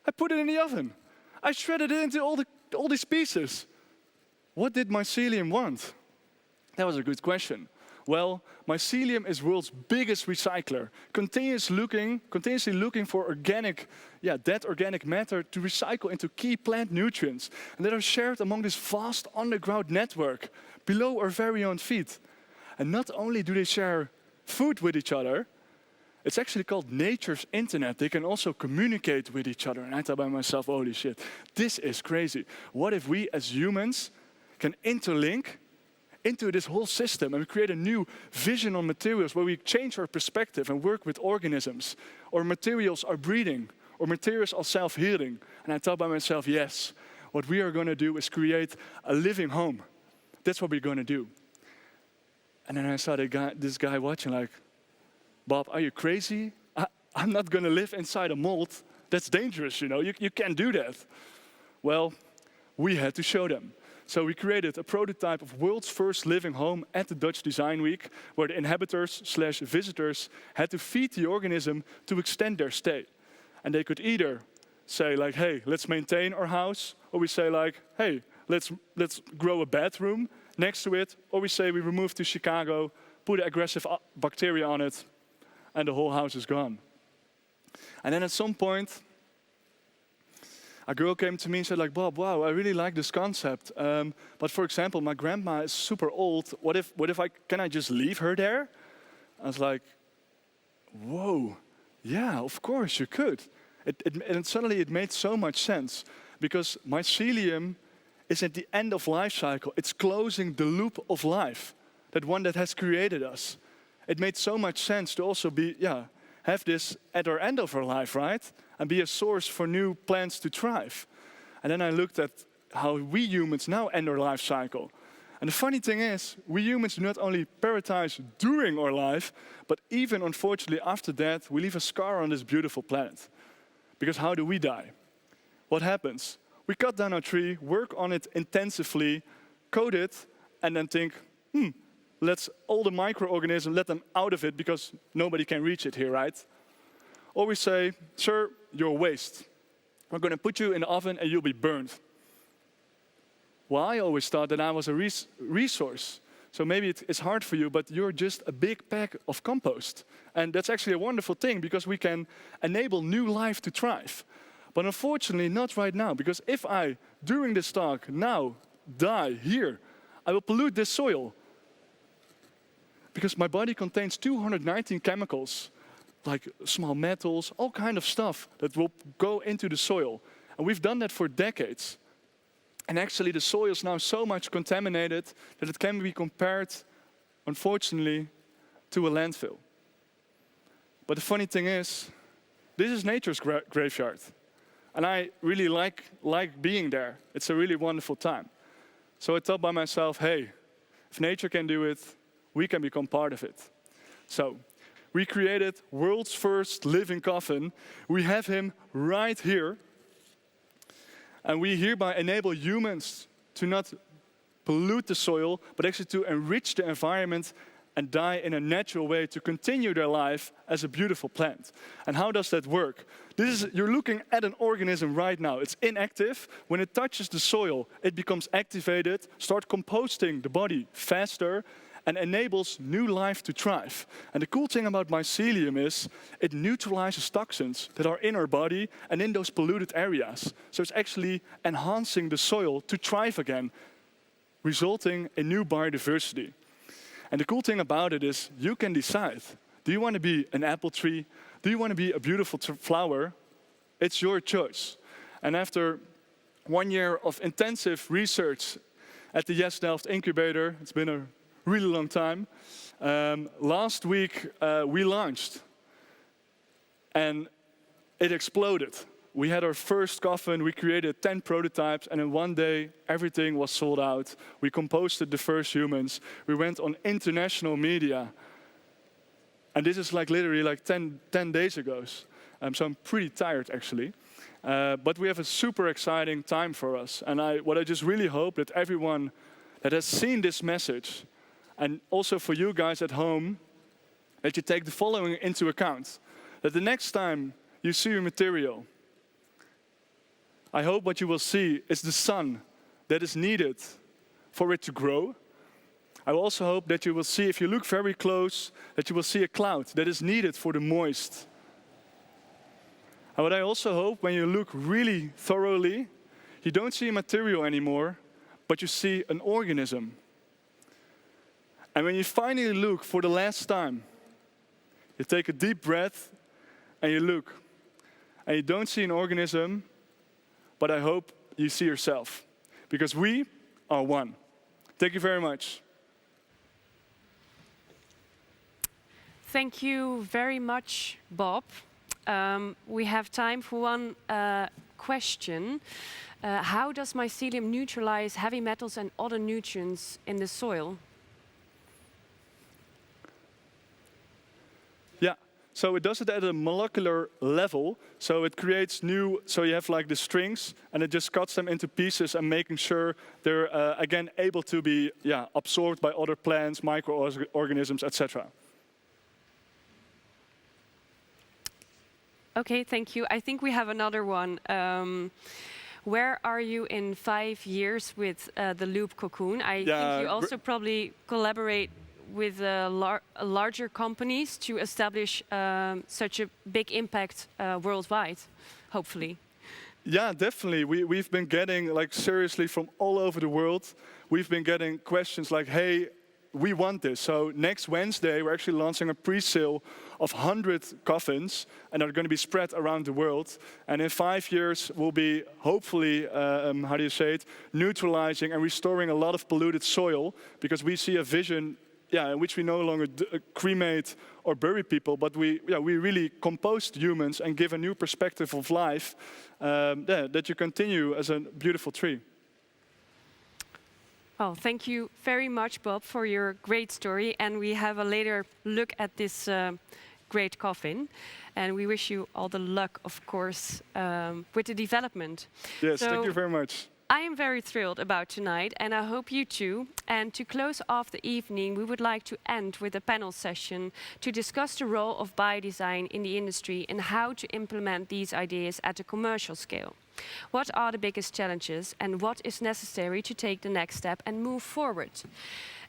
[SPEAKER 6] I put it in the oven. I shredded it into all these pieces. What did mycelium want? That was a good question. Well, mycelium is world's biggest recycler, continuously looking for dead organic matter to recycle into key plant nutrients, and that are shared among this vast underground network below our very own feet. And not only do they share food with each other, it's actually called nature's internet. They can also communicate with each other. And I thought by myself, holy shit, this is crazy. What if we as humans can interlink into this whole system and we create a new vision on materials where we change our perspective and work with organisms, or materials are breathing, or materials are self-healing. And I thought by myself, yes, what we are going to do is create a living home. That's what we're going to do. And then I saw this guy watching like, Bob, are you crazy? I'm not going to live inside a mold. That's dangerous, you know. You can't do that. Well, we had to show them. So we created a prototype of world's first living home at the Dutch Design Week, where the inhabitants/visitors had to feed the organism to extend their stay. And they could either say like, hey, let's maintain our house, or we say like, hey, let's grow a bathroom next to it, or we say we remove to Chicago, put aggressive bacteria on it, and the whole house is gone. And then at some point, a girl came to me and said like, Bob, wow, I really like this concept. But for example, my grandma is super old. What if can I just leave her there? I was like, whoa, yeah, of course you could. And suddenly it made so much sense, because mycelium is at the end of life cycle. It's closing the loop of life, that one that has created us. It made so much sense to also have this at our end of our life, right? And be a source for new plants to thrive. And then I looked at how we humans now end our life cycle. And the funny thing is, we humans do not only parasitize during our life, but even unfortunately after that, we leave a scar on this beautiful planet. Because how do we die? What happens? We cut down a tree, work on it intensively, coat it, and then think, let's all the microorganisms, let them out of it because nobody can reach it here, right? Or we say, sir, you're waste. We're going to put you in the oven and you'll be burned. Well, I always thought that I was a resource. So maybe it's hard for you, but you're just a big pack of compost. And that's actually a wonderful thing, because we can enable new life to thrive. But unfortunately, not right now, because if I, during this talk, now die here, I will pollute this soil. Because my body contains 219 chemicals, like small metals, all kind of stuff that will go into the soil. And we've done that for decades. And actually the soil is now so much contaminated that it can be compared, unfortunately, to a landfill. But the funny thing is, this is nature's graveyard. And I really like being there. It's a really wonderful time. So I thought by myself, hey, if nature can do it, we can become part of it. So we created world's first living coffin. We have him right here. And we hereby enable humans to not pollute the soil, but actually to enrich the environment and die in a natural way to continue their life as a beautiful plant. And how does that work? You're looking at an organism right now. It's inactive. When it touches the soil, it becomes activated, starts composting the body faster, and enables new life to thrive. And the cool thing about mycelium is it neutralizes toxins that are in our body and in those polluted areas. So it's actually enhancing the soil to thrive again, resulting in new biodiversity. And the cool thing about it is you can decide. Do you want to be an apple tree? Do you want to be a beautiful flower? It's your choice. And after 1 year of intensive research at the Yes Delft incubator, it's been a really long time, last week we launched. And it exploded. We had our first coffin, we created 10 prototypes, and in 1 day, everything was sold out. We composted the first humans. We went on international media. And this is like literally like 10 days ago. So I'm pretty tired, actually. But we have a super exciting time for us. And what I just really hope that everyone that has seen this message, and also for you guys at home, that you take the following into account. That the next time you see your material, I hope what you will see is the sun that is needed for it to grow. I also hope that you will see, if you look very close, that you will see a cloud that is needed for the moist. And what I also hope, when you look really thoroughly, you don't see a material anymore, but you see an organism. And when you finally look for the last time, you take a deep breath and you look. And you don't see an organism, but I hope you see yourself. Because we are one. Thank you very much.
[SPEAKER 2] Thank you very much, Bob. We have time for one question. How does mycelium neutralize heavy metals and other nutrients in the soil?
[SPEAKER 6] Yeah, so it does it at a molecular level. So it creates new, so you have like the strings, and it just cuts them into pieces and making sure they're, again, able to be absorbed by other plants, microorganisms, etc.
[SPEAKER 2] Okay, thank you. I think we have another one. Where are you in 5 years with the Loop Cocoon? I think you also probably collaborate with larger companies to establish such a big impact worldwide, hopefully.
[SPEAKER 6] Yeah, definitely. We've been getting, like, seriously from all over the world, we've been getting questions like, hey, we want this. So next Wednesday, we're actually launching a pre-sale of 100 coffins, and they're going to be spread around the world. And in 5 years, we'll be hopefully, neutralizing and restoring a lot of polluted soil, because we see a vision, in which we no longer cremate or bury people, but we really compost humans and give a new perspective of life, that you continue as a beautiful tree.
[SPEAKER 2] Well, thank you very much, Bob, for your great story. And we have a later look at this great coffin. And we wish you all the luck, of course, with the development.
[SPEAKER 6] Yes, thank you very much.
[SPEAKER 2] I am very thrilled about tonight, and I hope you too. And to close off the evening, we would like to end with a panel session to discuss the role of biodesign in the industry and how to implement these ideas at a commercial scale. What are the biggest challenges and what is necessary to take the next step and move forward?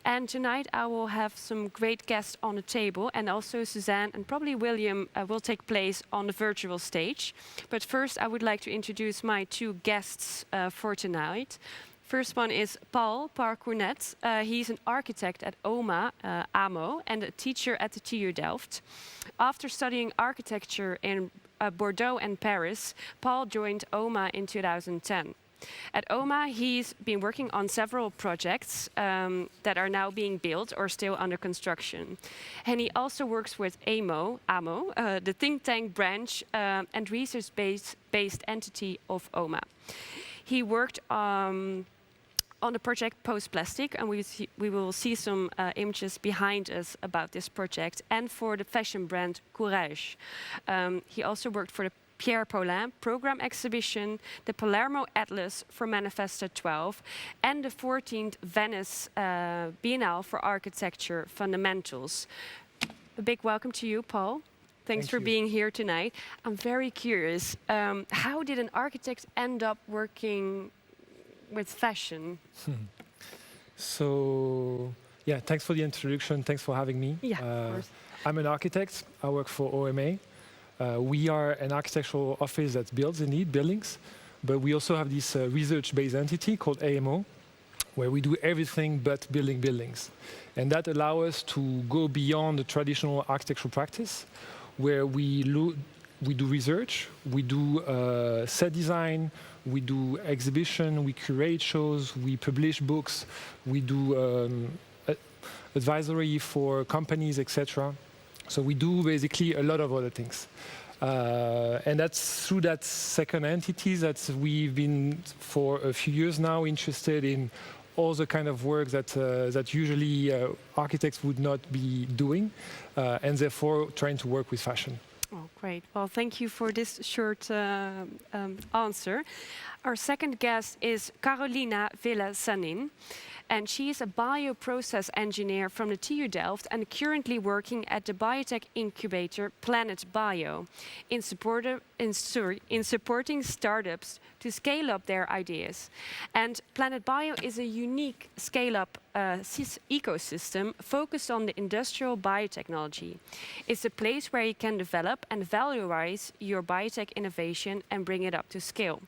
[SPEAKER 2] And tonight I will have some great guests on the table, and also Suzanne and probably William will take place on the virtual stage. But first I would like to introduce my two guests for tonight. First one is Paul Parcournet. He's an architect at OMA, AMO, and a teacher at the TU Delft. After studying architecture in Bordeaux and Paris, Paul joined OMA in 2010. At OMA, he's been working on several projects that are now being built or still under construction. And he also works with AMO, the think tank branch and research-based entity of OMA. He worked on the project Post-Plastic, and we will see some images behind us about this project, and for the fashion brand Courage. He also worked for the Pierre Paulin program exhibition, the Palermo Atlas for Manifesta 12, and the 14th Venice Biennale for Architecture Fundamentals. A big welcome to you, Paul. Thanks for being here tonight. I'm very curious, how did an architect end up working with fashion?
[SPEAKER 7] So, yeah, thanks for the introduction. Thanks for having me.
[SPEAKER 2] Yeah, of course.
[SPEAKER 7] I'm an architect. I work for OMA. We are an architectural office that builds, indeed, buildings. But we also have this research-based entity called AMO, where we do everything but building buildings. And that allows us to go beyond the traditional architectural practice, where we do research, we do set design, we do exhibition, we curate shows, we publish books, we do advisory for companies, etc. So we do basically a lot of other things. And that's through that second entity that we've been, for a few years now, interested in all the kind of work that usually architects would not be doing, and therefore trying to work with fashion.
[SPEAKER 2] Oh, great. Well, thank you for this short answer. Our second guest is Carolina Villa-Sanin, and she is a bioprocess engineer from the TU Delft and currently working at the biotech incubator Planet Bio in supporting startups to scale up their ideas. And Planet Bio is a unique scale-up ecosystem focused on the industrial biotechnology. It's a place where you can develop and valorize your biotech innovation and bring it up to scale,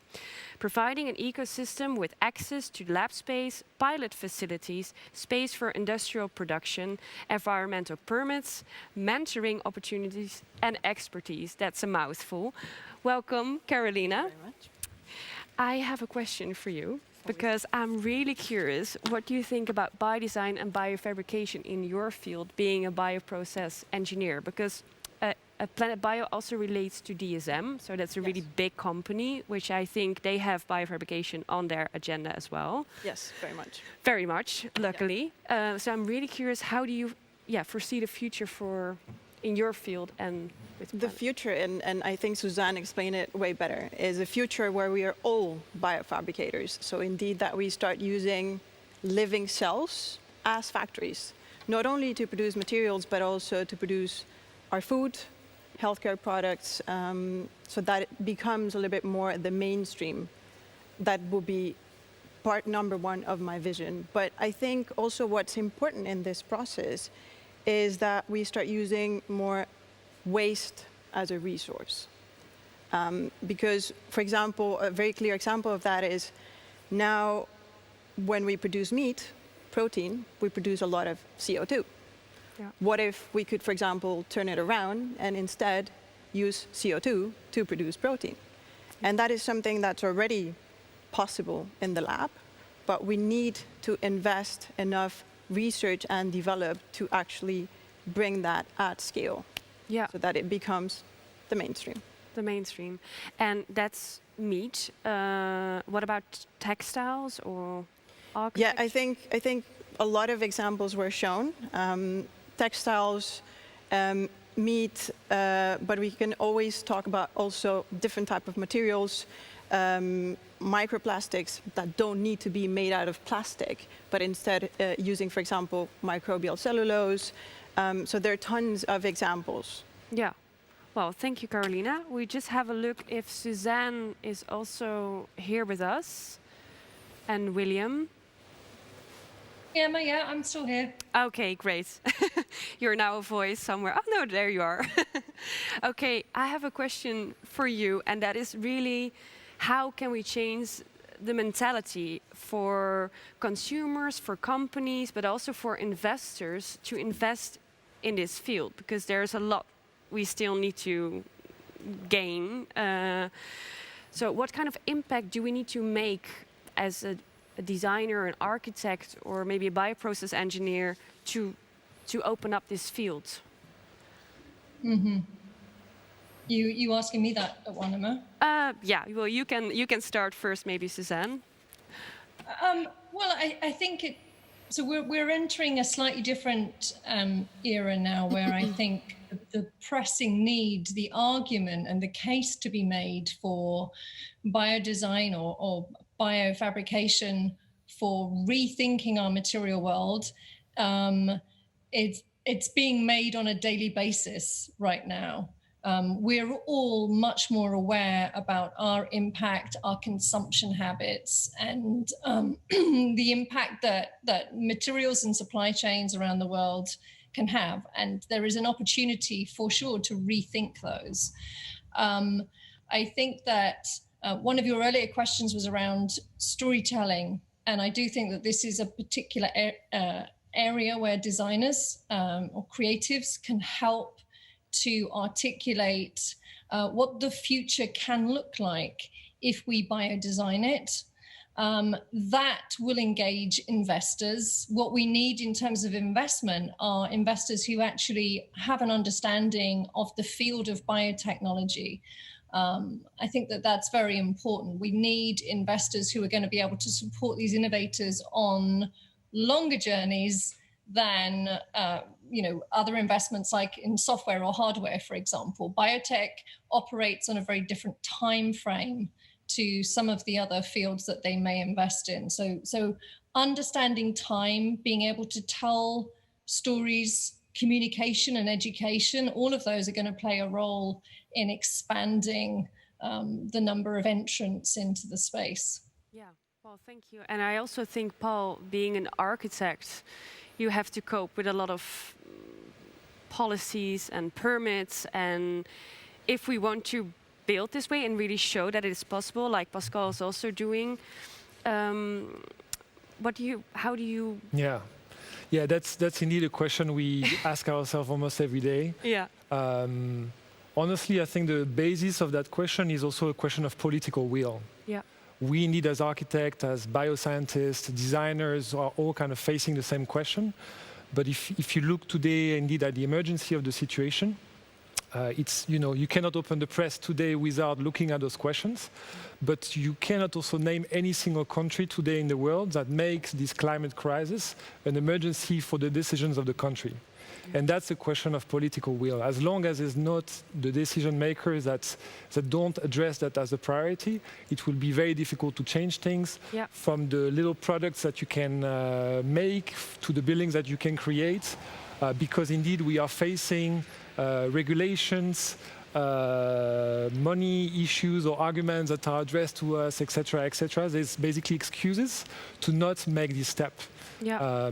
[SPEAKER 2] providing an ecosystem with access to lab space, pilot facilities, space for industrial production, environmental permits, mentoring opportunities, and expertise. That's a mouthful. Welcome, Carolina.
[SPEAKER 8] Thank you very much.
[SPEAKER 2] I have a question for you, because I'm really curious what do you think about biodesign and biofabrication in your field, being a bioprocess engineer? Because Planet Bio also relates to DSM, so that's a really big company, which I think they have biofabrication on their agenda as well.
[SPEAKER 8] Yes, very much.
[SPEAKER 2] Very much, luckily. So I'm really curious, how do you foresee the future for in your field and with
[SPEAKER 8] The
[SPEAKER 2] Planet?
[SPEAKER 8] future, and I think Suzanne explained it way better, is a future where we are all biofabricators. So indeed that we start using living cells as factories, not only to produce materials, but also to produce our food, healthcare products, so that it becomes a little bit more the mainstream. That will be part number one of my vision. But I think also what's important in this process is that we start using more waste as a resource. Because, for example, a very clear example of that is now when we produce meat, protein, we produce a lot of CO2.
[SPEAKER 2] Yeah.
[SPEAKER 8] What if we could, for example, turn it around and instead use CO2 to produce protein? And that is something that's already possible in the lab, but we need to invest enough research and develop to actually bring that at scale, so that it becomes the mainstream.
[SPEAKER 2] The mainstream. And that's meat. What about textiles or architecture?
[SPEAKER 8] Yeah, I think a lot of examples were shown. Textiles, meat, but we can always talk about also different type of materials, microplastics that don't need to be made out of plastic, but instead using, for example, microbial cellulose. So there are tons of examples.
[SPEAKER 2] Yeah. Well, thank you, Carolina. We just have a look if Suzanne is also here with us. And William.
[SPEAKER 9] Yeah, I'm still here.
[SPEAKER 2] Okay, great. You're now a voice somewhere. Oh, no, there you are. Okay, I have a question for you, and that is really, how can we change the mentality for consumers, for companies, but also for investors to invest in this field? Because there's a lot we still need to gain. So what kind of impact do we need to make as a designer, an architect, or maybe a bioprocess engineer to open up this field?
[SPEAKER 9] Mm-hmm. You asking me that, Wanema?
[SPEAKER 2] Yeah. Well, you can start first, maybe Suzanne.
[SPEAKER 9] Well, I think it. So we're entering a slightly different era now, where I think the pressing need, the argument, and the case to be made for biodesign or biofabrication for rethinking our material world, it's being made on a daily basis right now. We're all much more aware about our impact, our consumption habits, and the impact that materials and supply chains around the world can have. And there is an opportunity for sure to rethink those. I think that one of your earlier questions was around storytelling And I do think that this is a particular area where designers or creatives can help to articulate what the future can look like if we biodesign it. That will engage investors. What we need in terms of investment are investors who actually have an understanding of the field of biotechnology. I think that that's very important. We need investors who are going to be able to support these innovators on longer journeys than other investments like in software or hardware, for example. Biotech operates on a very different time frame to some of the other fields that they may invest in. So understanding time, being able to tell stories, communication and education, all of those are going to play a role in expanding the number of entrants into the space.
[SPEAKER 2] Yeah, well, thank you. And I also think, Paul, being an architect, you have to cope with a lot of policies and permits. And if we want to build this way and really show that it is possible, like Pascal is also doing, how do you?
[SPEAKER 7] Yeah, that's indeed a question we ask ourselves almost every day.
[SPEAKER 2] Yeah.
[SPEAKER 7] Honestly, I think the basis of that question is also a question of political will.
[SPEAKER 2] Yeah.
[SPEAKER 7] We indeed, as architects, as bioscientists, designers, are all kind of facing the same question. But if you look today, indeed, at the emergency of the situation, it's, you cannot open the press today without looking at those questions. But you cannot also name any single country today in the world that makes this climate crisis an emergency for the decisions of the country. And that's a question of political will. As long as it's not the decision makers that don't address that as a priority, it will be very difficult to change things, from the little products that you can make to the buildings that you can create, because indeed we are facing regulations, money issues or arguments that are addressed to us, etc., etc. There's basically excuses to not make this step.
[SPEAKER 2] Yeah.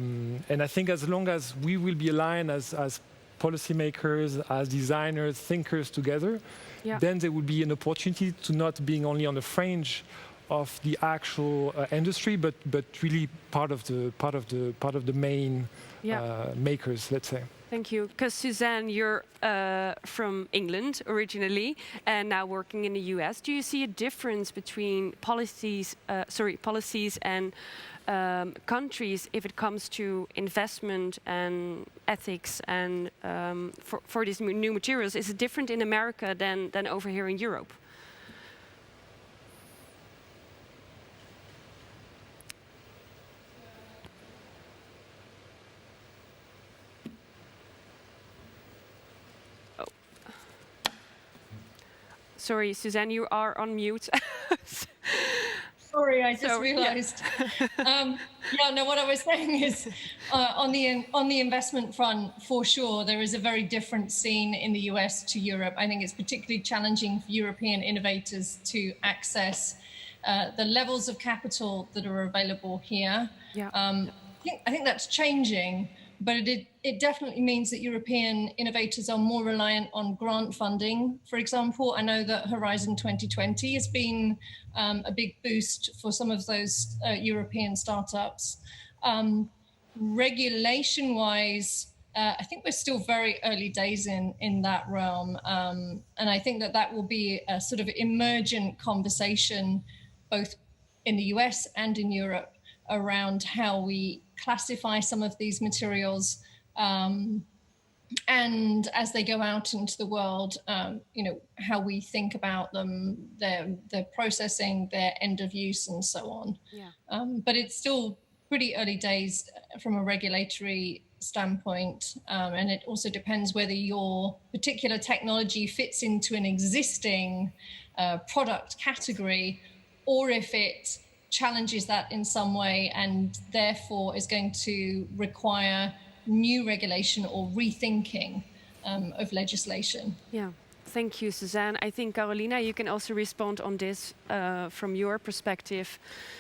[SPEAKER 7] And I think as long as we will be aligned as policymakers, as designers, thinkers together, then there will be an opportunity to not being only on the fringe of the actual industry, but really part of the main makers, let's say.
[SPEAKER 2] Thank you. Because Suzanne, you're from England originally and now working in the US. Do you see a difference between policies and countries if it comes to investment and ethics and for these new materials? Is it different in America than over here in Europe? Sorry, Suzanne, you are on mute.
[SPEAKER 9] Sorry, I just realized. What I was saying is on the investment front, for sure, there is a very different scene in the US to Europe. I think it's particularly challenging for European innovators to access the levels of capital that are available here. Yeah. I think that's changing. But it definitely means that European innovators are more reliant on grant funding. For example, I know that Horizon 2020 has been a big boost for some of those European startups. Regulation-wise, I think we're still very early days in that realm. And I think that will be a sort of emergent conversation, both in the US and in Europe, around how we classify some of these materials, and as they go out into the world, how we think about them, their processing, their end of use, and so on. Yeah. But it's still pretty early days from a regulatory standpoint, and it also depends whether your particular technology fits into an existing product category, or if it challenges that in some way and therefore is going to require new regulation or rethinking of legislation.
[SPEAKER 2] Yeah, thank you, Suzanne. I think, Carolina, you can also respond on this from your perspective.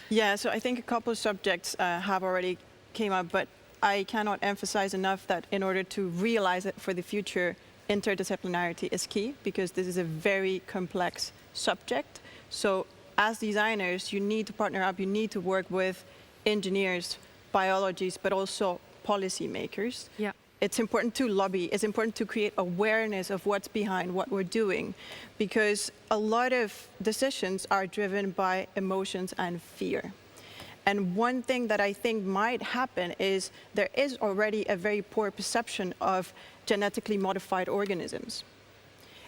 [SPEAKER 8] Yeah, so I think a couple of subjects have already came up, but I cannot emphasize enough that in order to realize it for the future, interdisciplinarity is key, because this is a very complex subject. So as designers, you need to partner up, you need to work with engineers, biologists, but also policymakers.
[SPEAKER 2] Yeah.
[SPEAKER 8] It's important to lobby. It's important to create awareness of what's behind what we're doing, because a lot of decisions are driven by emotions and fear. And one thing that I think might happen is there is already a very poor perception of genetically modified organisms.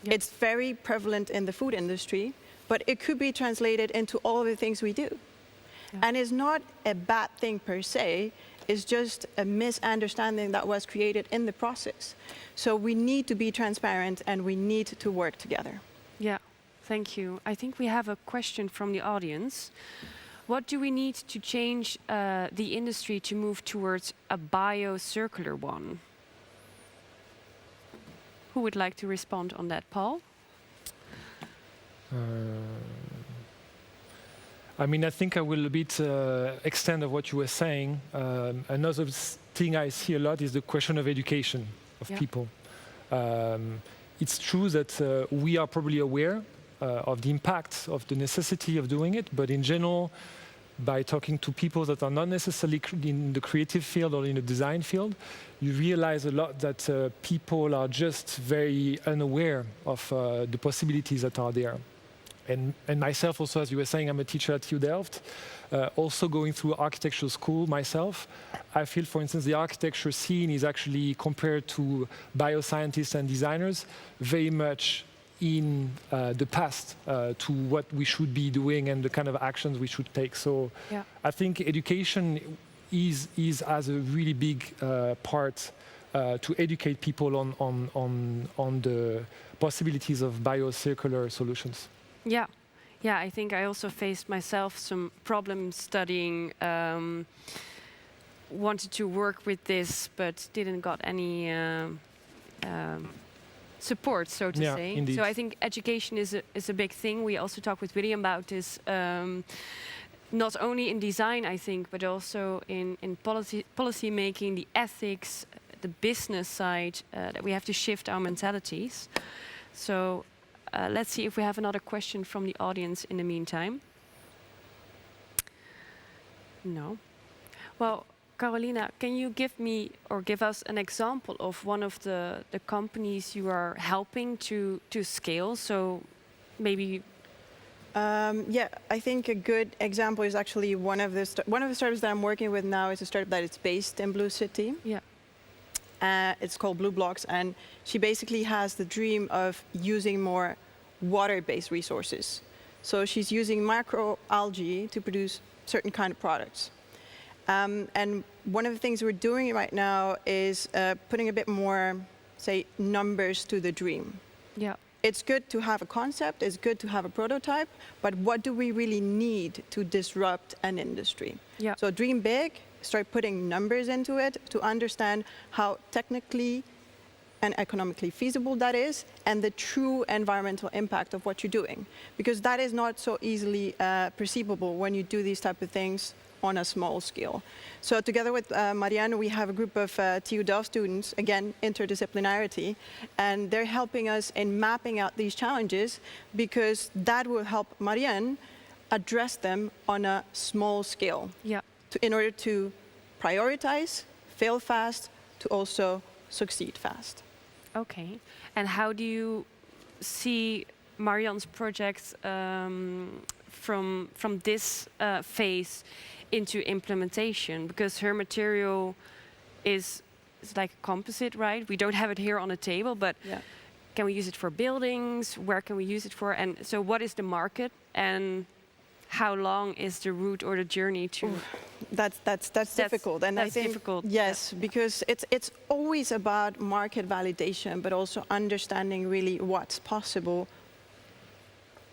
[SPEAKER 2] Yeah.
[SPEAKER 8] It's very prevalent in the food industry, but it could be translated into all of the things we do.
[SPEAKER 2] Yeah.
[SPEAKER 8] And it's not a bad thing per se, it's just a misunderstanding that was created in the process. So we need to be transparent and we need to work together.
[SPEAKER 2] Yeah, thank you. I think we have a question from the audience. What do we need to change the industry to move towards a bio-circular one? Who would like to respond on that, Paul?
[SPEAKER 7] I mean, I think I will a bit extend of what you were saying. Another thing I see a lot is the question of education of people. It's true that we are probably aware of the impact of the necessity of doing it, but in general, by talking to people that are not necessarily in the creative field or in the design field, you realize a lot that people are just very unaware of the possibilities that are there. And myself also, as you were saying, I'm a teacher at TU Delft, also going through architectural school myself. I feel, for instance, the architecture scene is actually, compared to bioscientists and designers, very much in the past to what we should be doing and the kind of actions we should take. So I think education has a really big part to educate people on the possibilities of biocircular solutions.
[SPEAKER 2] Yeah, yeah. I think I also faced myself some problems studying. Wanted to work with this, but didn't got any support, so to say.
[SPEAKER 7] Indeed.
[SPEAKER 2] So I think education is a big thing. We also talked with William about this. Not only in design, I think, but also in policy making, the ethics, the business side. That we have to shift our mentalities. So. Let's see if we have another question from the audience in the meantime. No. Well, Carolina, can you give me or give us an example of one of the companies you are helping to scale? So maybe.
[SPEAKER 8] Yeah, I think a good example is actually one of the startups that I'm working with now is a startup that is based in Blue City.
[SPEAKER 2] Yeah.
[SPEAKER 8] It's called Blue Blocks, and she basically has the dream of using more water-based resources. So she's using microalgae to produce certain kind of products. And one of the things we're doing right now is putting a bit more, say, numbers to the dream.
[SPEAKER 2] Yeah.
[SPEAKER 8] It's good to have a concept, it's good to have a prototype, but what do we really need to disrupt an industry?
[SPEAKER 2] Yeah.
[SPEAKER 8] So dream big, start putting numbers into it to understand how technically and economically feasible that is, and the true environmental impact of what you're doing. Because that is not so easily perceivable when you do these type of things on a small scale. So together with Marianne, we have a group of TU Delft students, again, interdisciplinarity, and they're helping us in mapping out these challenges, because that will help Marianne address them on a small scale.
[SPEAKER 2] Yeah.
[SPEAKER 8] In order to prioritize, fail fast, to also succeed fast.
[SPEAKER 2] Okay. And how do you see Marianne's project from this phase into implementation? Because her material is like a composite, right? We don't have it here on the table, but can we use it for buildings? Where can we use it for? And so what is the market? And how long is the route or the journey to?
[SPEAKER 8] That's difficult, and
[SPEAKER 2] that's
[SPEAKER 8] I think
[SPEAKER 2] difficult.
[SPEAKER 8] Yes, because it's always about market validation, but also understanding really what's possible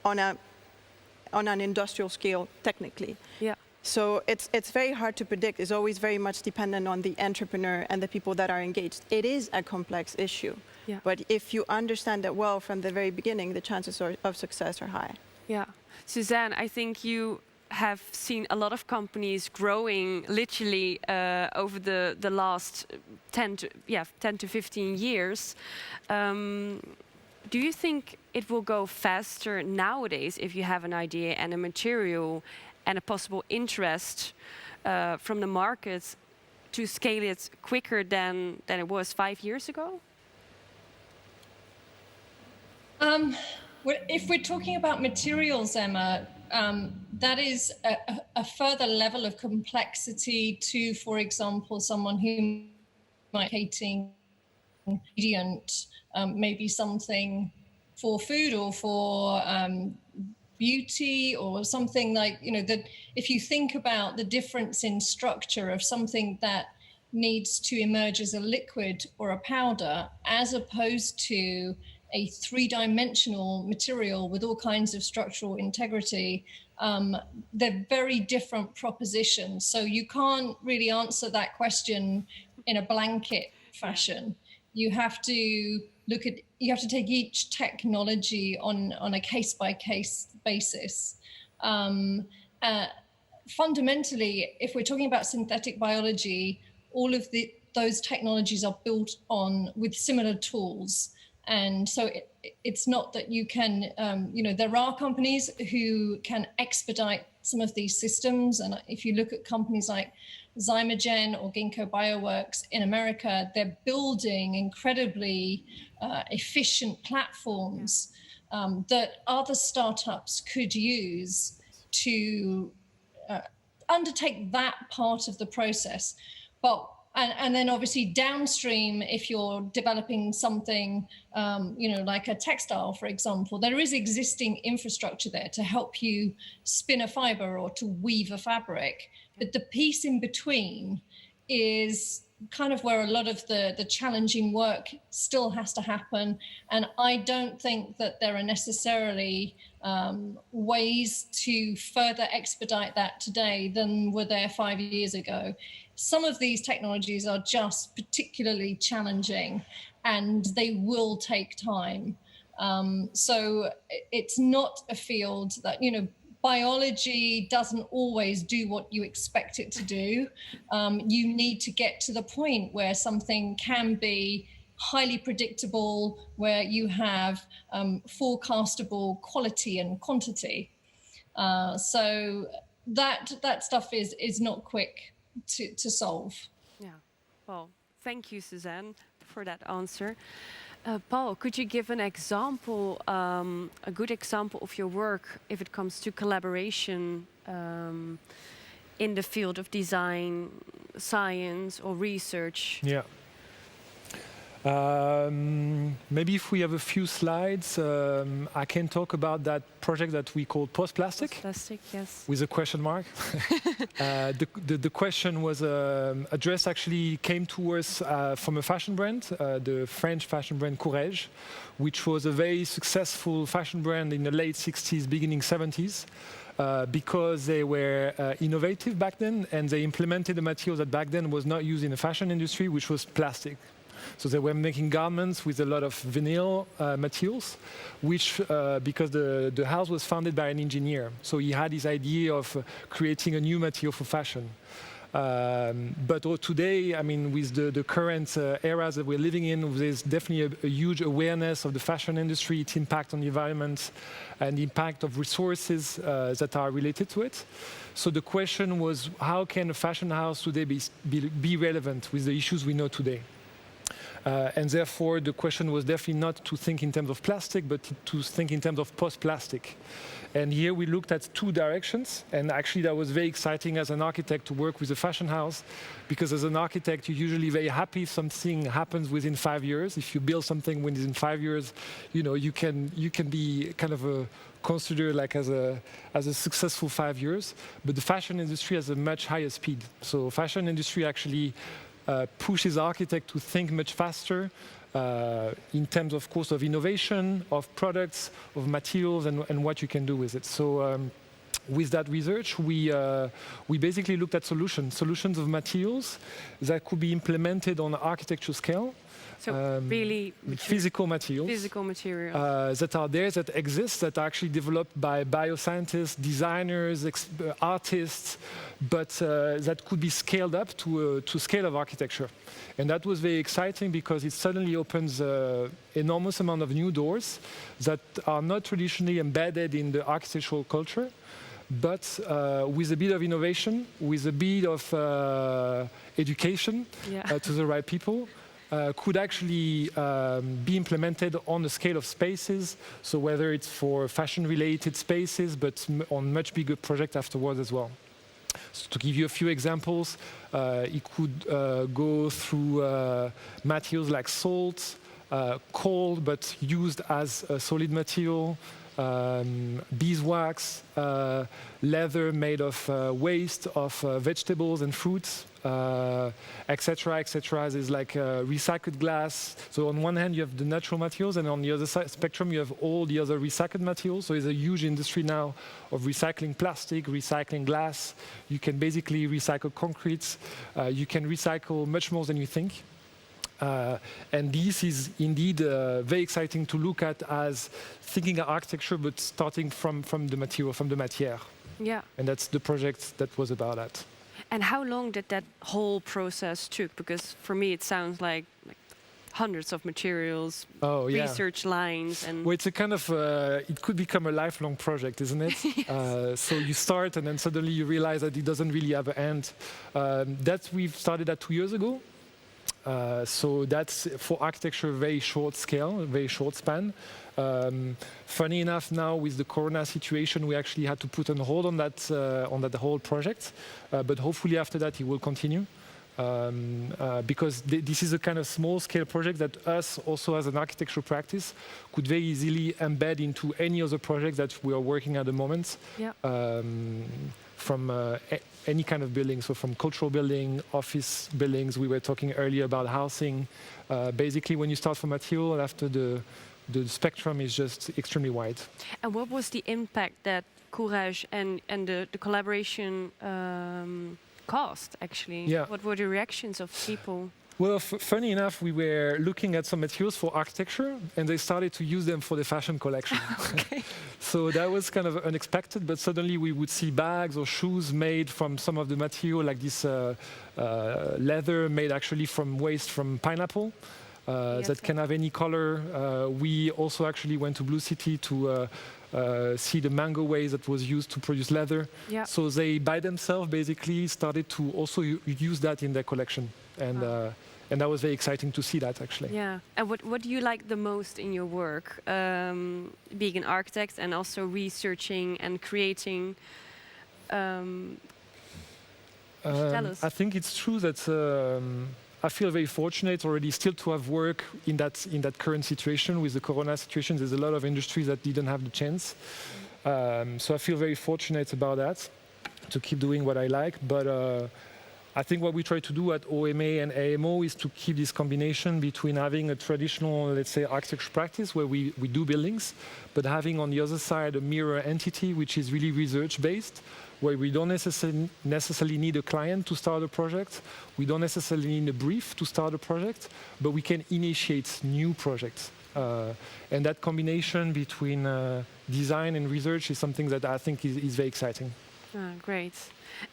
[SPEAKER 8] on an industrial scale technically.
[SPEAKER 2] Yeah.
[SPEAKER 8] So it's very hard to predict. It's always very much dependent on the entrepreneur and the people that are engaged. It is a complex issue, but if you understand it well from the very beginning, the chances of success are high.
[SPEAKER 2] Yeah. Suzanne, I think you have seen a lot of companies growing literally over the last 10 to 15 years. Do you think it will go faster nowadays if you have an idea and a material and a possible interest from the market to scale it quicker than it was 5 years ago?
[SPEAKER 9] Well, if we're talking about materials, Emma, that is a further level of complexity to, for example, someone who might be hating ingredient, maybe something for food or for beauty or something like, that if you think about the difference in structure of something that needs to emerge as a liquid or a powder, as opposed to a three-dimensional material with all kinds of structural integrity, they're very different propositions. So you can't really answer that question in a blanket fashion. You have to take each technology on a case-by-case basis. Fundamentally, if we're talking about synthetic biology, all of those technologies are built on with similar tools. And so it's not that you can, there are companies who can expedite some of these systems. And if you look at companies like Zymergen or Ginkgo Bioworks in America, they're building incredibly efficient platforms that other startups could use to undertake that part of the process. But and then obviously downstream, if you're developing something, like a textile, for example, there is existing infrastructure there to help you spin a fiber or to weave a fabric. But the piece in between is kind of where a lot of the challenging work still has to happen. And I don't think that there are necessarily ways to further expedite that today than were there 5 years ago. Some of these technologies are just particularly challenging and they will take time. So it's not a field that, biology doesn't always do what you expect it to do. You need to get to the point where something can be highly predictable, where you have forecastable quality and quantity. So that stuff is not quick to solve.
[SPEAKER 2] Yeah. Well, thank you, Suzanne, for that answer. Paul, could you give an example, a good example of your work if it comes to collaboration in the field of design, science, or research?
[SPEAKER 7] Yeah. Maybe if we have a few slides, I can talk about that project that we call Post-Plastic.
[SPEAKER 2] Post-Plastic, yes.
[SPEAKER 7] With a question mark. The question was addressed, actually came to us from a fashion brand, the French fashion brand Courrèges, which was a very successful fashion brand in the late 60s, beginning 70s. Because they were innovative back then, and they implemented a material that back then was not used in the fashion industry, which was plastic. So they were making garments with a lot of vinyl materials, which, because the house was founded by an engineer, so he had this idea of creating a new material for fashion. But today, I mean, with the current eras that we're living in, there's definitely a huge awareness of the fashion industry, its impact on the environment, and the impact of resources that are related to it. So the question was, how can a fashion house today be relevant with the issues we know today? And therefore, the question was definitely not to think in terms of plastic, but to think in terms of post-plastic. And here we looked at two directions. And actually, that was very exciting as an architect to work with a fashion house, because as an architect, you're usually very happy if something happens within 5 years. If you build something within 5 years, you can be kind of considered like as a successful 5 years. But the fashion industry has a much higher speed. So fashion industry actually pushes architects to think much faster in terms, of course, of innovation, of products, of materials, and what you can do with it. So with that research, we basically looked at solutions of materials that could be implemented on architecture scale.
[SPEAKER 2] So really
[SPEAKER 7] physical materials that are there, that exist, that are actually developed by bioscientists, designers, artists, but that could be scaled up to scale of architecture. And that was very exciting because it suddenly opens an enormous amount of new doors that are not traditionally embedded in the architectural culture. but with a bit of innovation, with a bit of education to the right people, could actually be implemented on the scale of spaces. So whether it's for fashion-related spaces, but on much bigger projects afterwards as well. So to give you a few examples, it could go through materials like salt, coal, but used as a solid material, beeswax, leather made of waste of vegetables and fruits, etc., etc. There's like recycled glass. So on one hand, you have the natural materials, and on the other side spectrum, you have all the other recycled materials. So there's a huge industry now of recycling plastic, recycling glass. You can basically recycle concrete. You can recycle much more than you think. And this is indeed very exciting to look at as thinking of architecture, but starting from the material, from the matière.
[SPEAKER 2] Yeah.
[SPEAKER 7] And that's the project that was about that.
[SPEAKER 2] And how long did that whole process took? Because for me, it sounds like hundreds of materials, research lines, and
[SPEAKER 7] well, it's a kind of it could become a lifelong project, isn't it? Yes. So you start, and then suddenly you realize that it doesn't really have an end. That we've started that 2 years ago. So that's for architecture, very short scale, very short span. Funny enough, now with the Corona situation, we actually had to put on hold on that whole project. But hopefully after that, it will continue. Because this is a kind of small-scale project that us, also as an architectural practice, could very easily embed into any other project that we are working at the moment. Yeah. From any kind of building, so from cultural building, office buildings. We were talking earlier about housing. Basically, when you start from material, after the spectrum is just extremely wide. And
[SPEAKER 2] what was the impact that Courage and the collaboration caused, actually? Yeah. What were the reactions of people?
[SPEAKER 7] Well, funny enough, we were looking at some materials for architecture, and they started to use them for the fashion collection. Okay. So that was kind of unexpected, but suddenly we would see bags or shoes made from some of the material, like this leather made actually from waste from pineapple. That can have any color. We also actually went to Blue City to see the mango waste that was used to produce leather. Yeah. So they, by themselves, basically started to also use that in their collection. And that was very exciting to see that, actually.
[SPEAKER 2] Yeah. And what do you like the most in your work, being an architect and also researching and creating? Tell us.
[SPEAKER 7] I think it's true that I feel very fortunate already still to have work in that current situation with the Corona situation. There's a lot of industries that didn't have the chance. So I feel very fortunate about that, to keep doing what I like. But I think what we try to do at OMA and AMO is to keep this combination between having a traditional, let's say, architecture practice where we do buildings, but having on the other side a mirror entity which is really research-based, where we don't necessarily need a client to start a project, we don't necessarily need a brief to start a project, but we can initiate new projects. And that combination between design and research is something that I think is very exciting.
[SPEAKER 2] Great.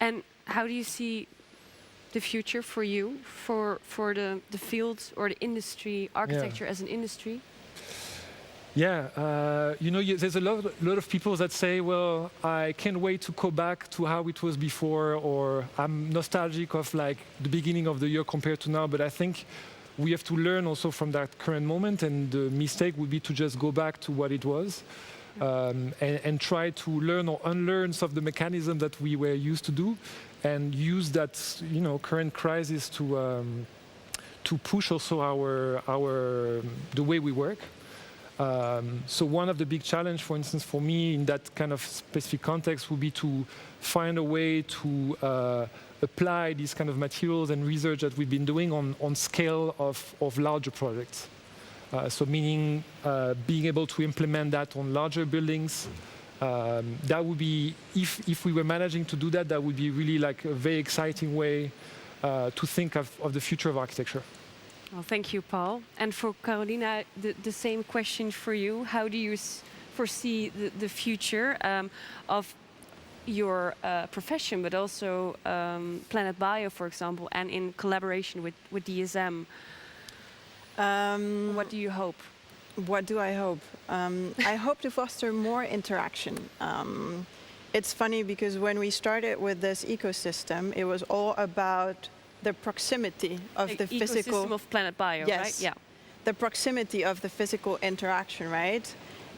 [SPEAKER 2] And how do you see the future for you, for the field or the industry, architecture as an industry?
[SPEAKER 7] Yeah, there's a lot of people that say, well, I can't wait to go back to how it was before, or I'm nostalgic of like the beginning of the year compared to now. But I think we have to learn also from that current moment, and the mistake would be to just go back to what it was, and try to learn or unlearn some of the mechanisms that we were used to do, and use that current crisis to push also the way we work. So one of the big challenges, for instance, for me in that kind of specific context would be to find a way to apply these kind of materials and research that we've been doing on scale of larger projects. So meaning being able to implement that on larger buildings. That would be, if we were managing to do that, that would be really like a very exciting way to think of the future of architecture.
[SPEAKER 2] Well, thank you, Paul. And for Carolina, the same question for you. How do you foresee the future of your profession, but also Planet Bio, for example, and in collaboration with DSM? What do you hope?
[SPEAKER 8] What do I hope? I hope to foster more interaction. it's funny because when we started with this ecosystem, it was all about the proximity of the physical
[SPEAKER 2] ecosystem of Planet Bio,
[SPEAKER 8] yes,
[SPEAKER 2] right? Yeah.
[SPEAKER 8] the proximity of the physical interaction, right?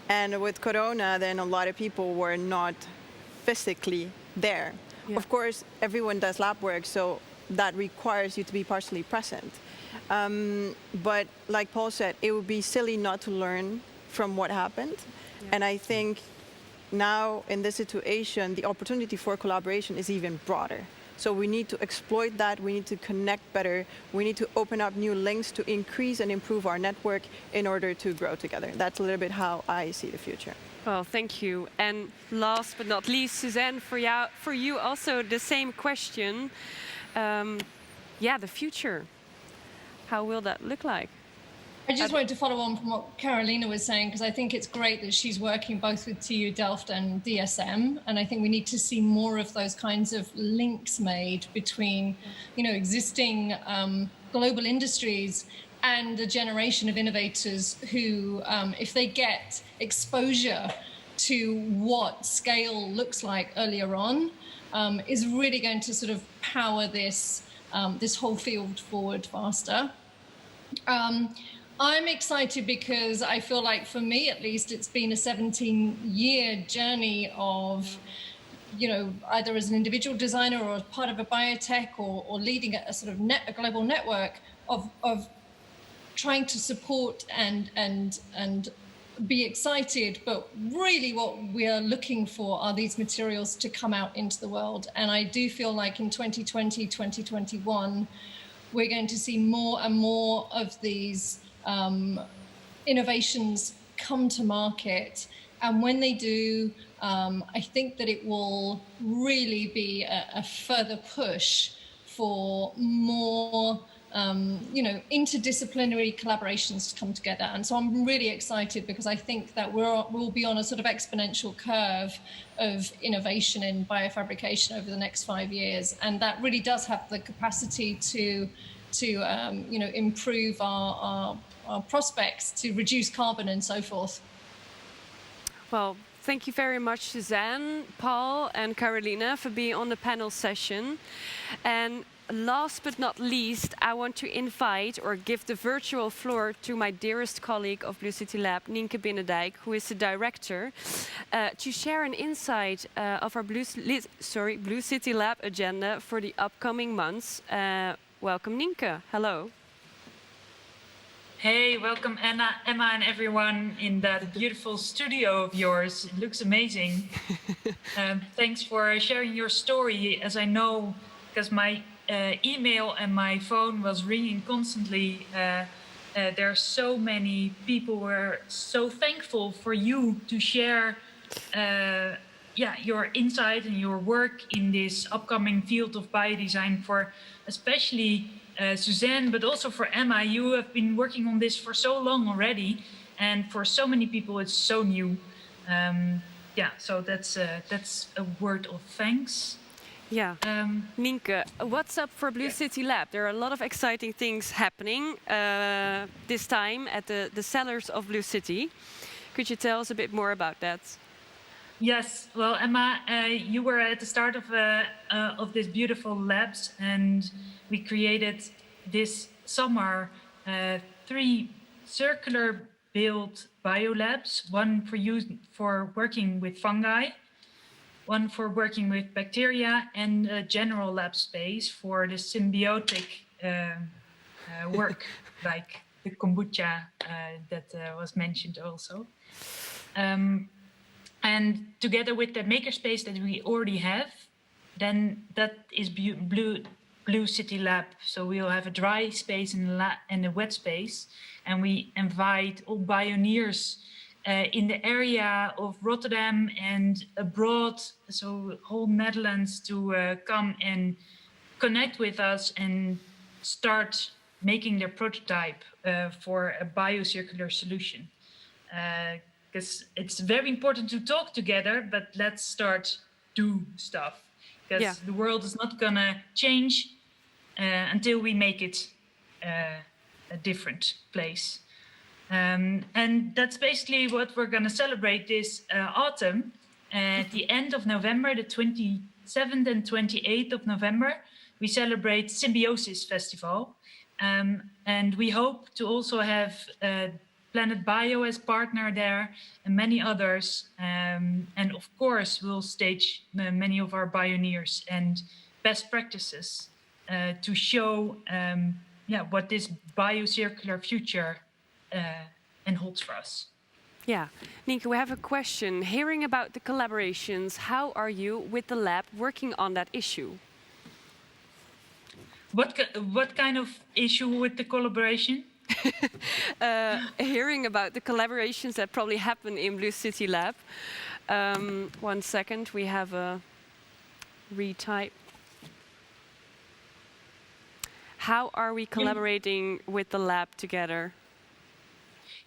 [SPEAKER 8] And with Corona, then a lot of people were not physically there.
[SPEAKER 2] Yeah.
[SPEAKER 8] Of course, everyone does lab work, so that requires you to be partially present. But like Paul said, it would be silly not to learn from what happened.
[SPEAKER 2] Yeah.
[SPEAKER 8] And I think now in this situation, the opportunity for collaboration is even broader. So we need to exploit that, we need to connect better, we need to open up new links to increase and improve our network in order to grow together. That's a little bit how I see the future.
[SPEAKER 2] Well, thank you. And last but not least, Suzanne, for you also the same question. Yeah, the future. How will that look like?
[SPEAKER 9] I just wanted to follow on from what Carolina was saying, because I think it's great that she's working both with TU Delft and DSM. And I think we need to see more of those kinds of links made between, existing global industries and a generation of innovators who, if they get exposure to what scale looks like earlier on, is really going to sort of power this, this whole field forward faster. I'm excited because I feel like, for me at least, it's been a 17-year journey of, either as an individual designer or as part of a biotech or leading a sort of a global network of trying to support and be excited. But really what we are looking for are these materials to come out into the world. And I do feel like in 2020, 2021, we're going to see more and more of these innovations come to market. And when they do, I think that it will really be a further push for more, interdisciplinary collaborations to come together. And so I'm really excited because I think that we'll be on a sort of exponential curve of innovation in biofabrication over the next 5 years. And that really does have the capacity to improve our prospects, to reduce carbon and so forth.
[SPEAKER 2] Well, thank you very much, Suzanne, Paul, and Carolina for being on the panel session. And last but not least, I want to invite or give the virtual floor to my dearest colleague of Blue City Lab, Nienke Binnendijk, who is the director, to share an insight of our Blue City Lab agenda for the upcoming months. Welcome, Nienke. Hello.
[SPEAKER 10] Hey, welcome Emma and everyone in that beautiful studio of yours. It looks amazing. Thanks for sharing your story. As I know, because my email and my phone was ringing constantly, there are so many people who are so thankful for you to share your insight and your work in this upcoming field of biodesign, for especially Suzanne, but also for Emma. You have been working on this for so long already, and for so many people it's so new. So that's a word of thanks.
[SPEAKER 2] Yeah. Nienke, what's up for Blue City Lab? There are a lot of exciting things happening this time at the cellars of Blue City. Could you tell us a bit more about that?
[SPEAKER 10] Yes, well, Emma, you were at the start of this beautiful labs, and we created this summer 3 circular built biolabs, one for you for working with fungi, one for working with bacteria, and a general lab space for the symbiotic work, like the kombucha that was mentioned also. And together with the makerspace that we already have, then that is Blue City Lab. So we'll have a dry space and a wet space, and we invite all pioneers in the area of Rotterdam and abroad, so whole Netherlands, to come and connect with us and start making their prototype for a biocircular solution. Because it's very important to talk together, but let's start do stuff. Because the world is not gonna change until we make it a different place. And that's basically what we're gonna celebrate this autumn. At the end of November, the 27th and 28th of November, we celebrate Symbiosis Festival. And we hope to also have Planet Bio as partner there and many others. And of course, we'll stage many of our pioneers and best practices to show what this biocircular future holds for us.
[SPEAKER 2] Yeah, Nienke, we have a question. Hearing about the collaborations, how are you with the lab working on that issue?
[SPEAKER 10] What kind of issue with the collaboration?
[SPEAKER 2] Hearing about the collaborations that probably happen in Blue City Lab. 1 second, we have a retype. How are we collaborating with the lab together?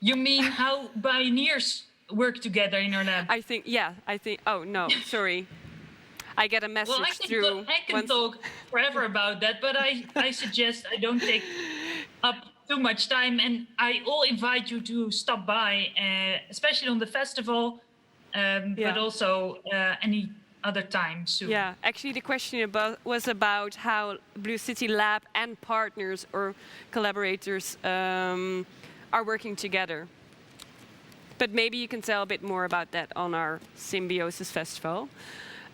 [SPEAKER 10] You mean how pioneers work together in our lab?
[SPEAKER 2] Oh no, sorry. I get a message
[SPEAKER 10] well, I can talk forever about that, but I suggest I don't take up too much time, and I all invite you to stop by, especially on the festival, but also any other time soon.
[SPEAKER 2] Yeah, actually the question was about how Blue City Lab and partners or collaborators are working together. But maybe you can tell a bit more about that on our Symbiosis Festival.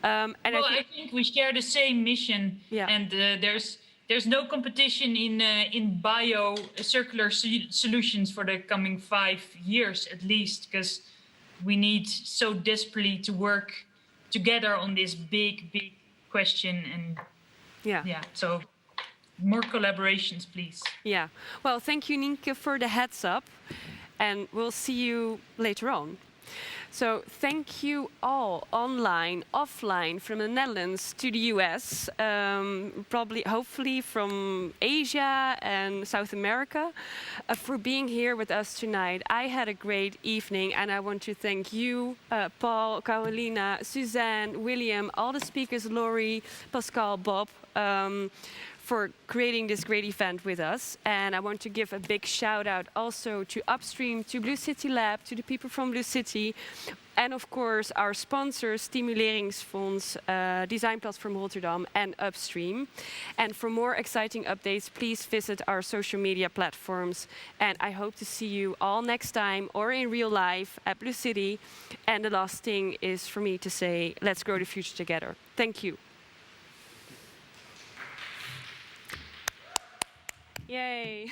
[SPEAKER 10] I think we share the same mission, and there's no competition in bio circular solutions for the coming 5 years at least, because we need so desperately to work together on this big question. And so more collaborations, please.
[SPEAKER 2] Yeah. Well, thank you, Nienke, for the heads up, and we'll see you later on. So thank you all online, offline, from the Netherlands to the US, hopefully from Asia and South America, for being here with us tonight. I had a great evening, and I want to thank you, Paul, Carolina, Suzanne, William, all the speakers, Laurie, Pascal, Bob, for creating this great event with us. And I want to give a big shout out also to Upstream, to Blue City Lab, to the people from Blue City, and of course our sponsors, Stimuleringsfonds, Design Platform Rotterdam, and Upstream. And for more exciting updates, please visit our social media platforms. And I hope to see you all next time or in real life at Blue City. And the last thing is for me to say, let's grow the future together. Thank you. Yay!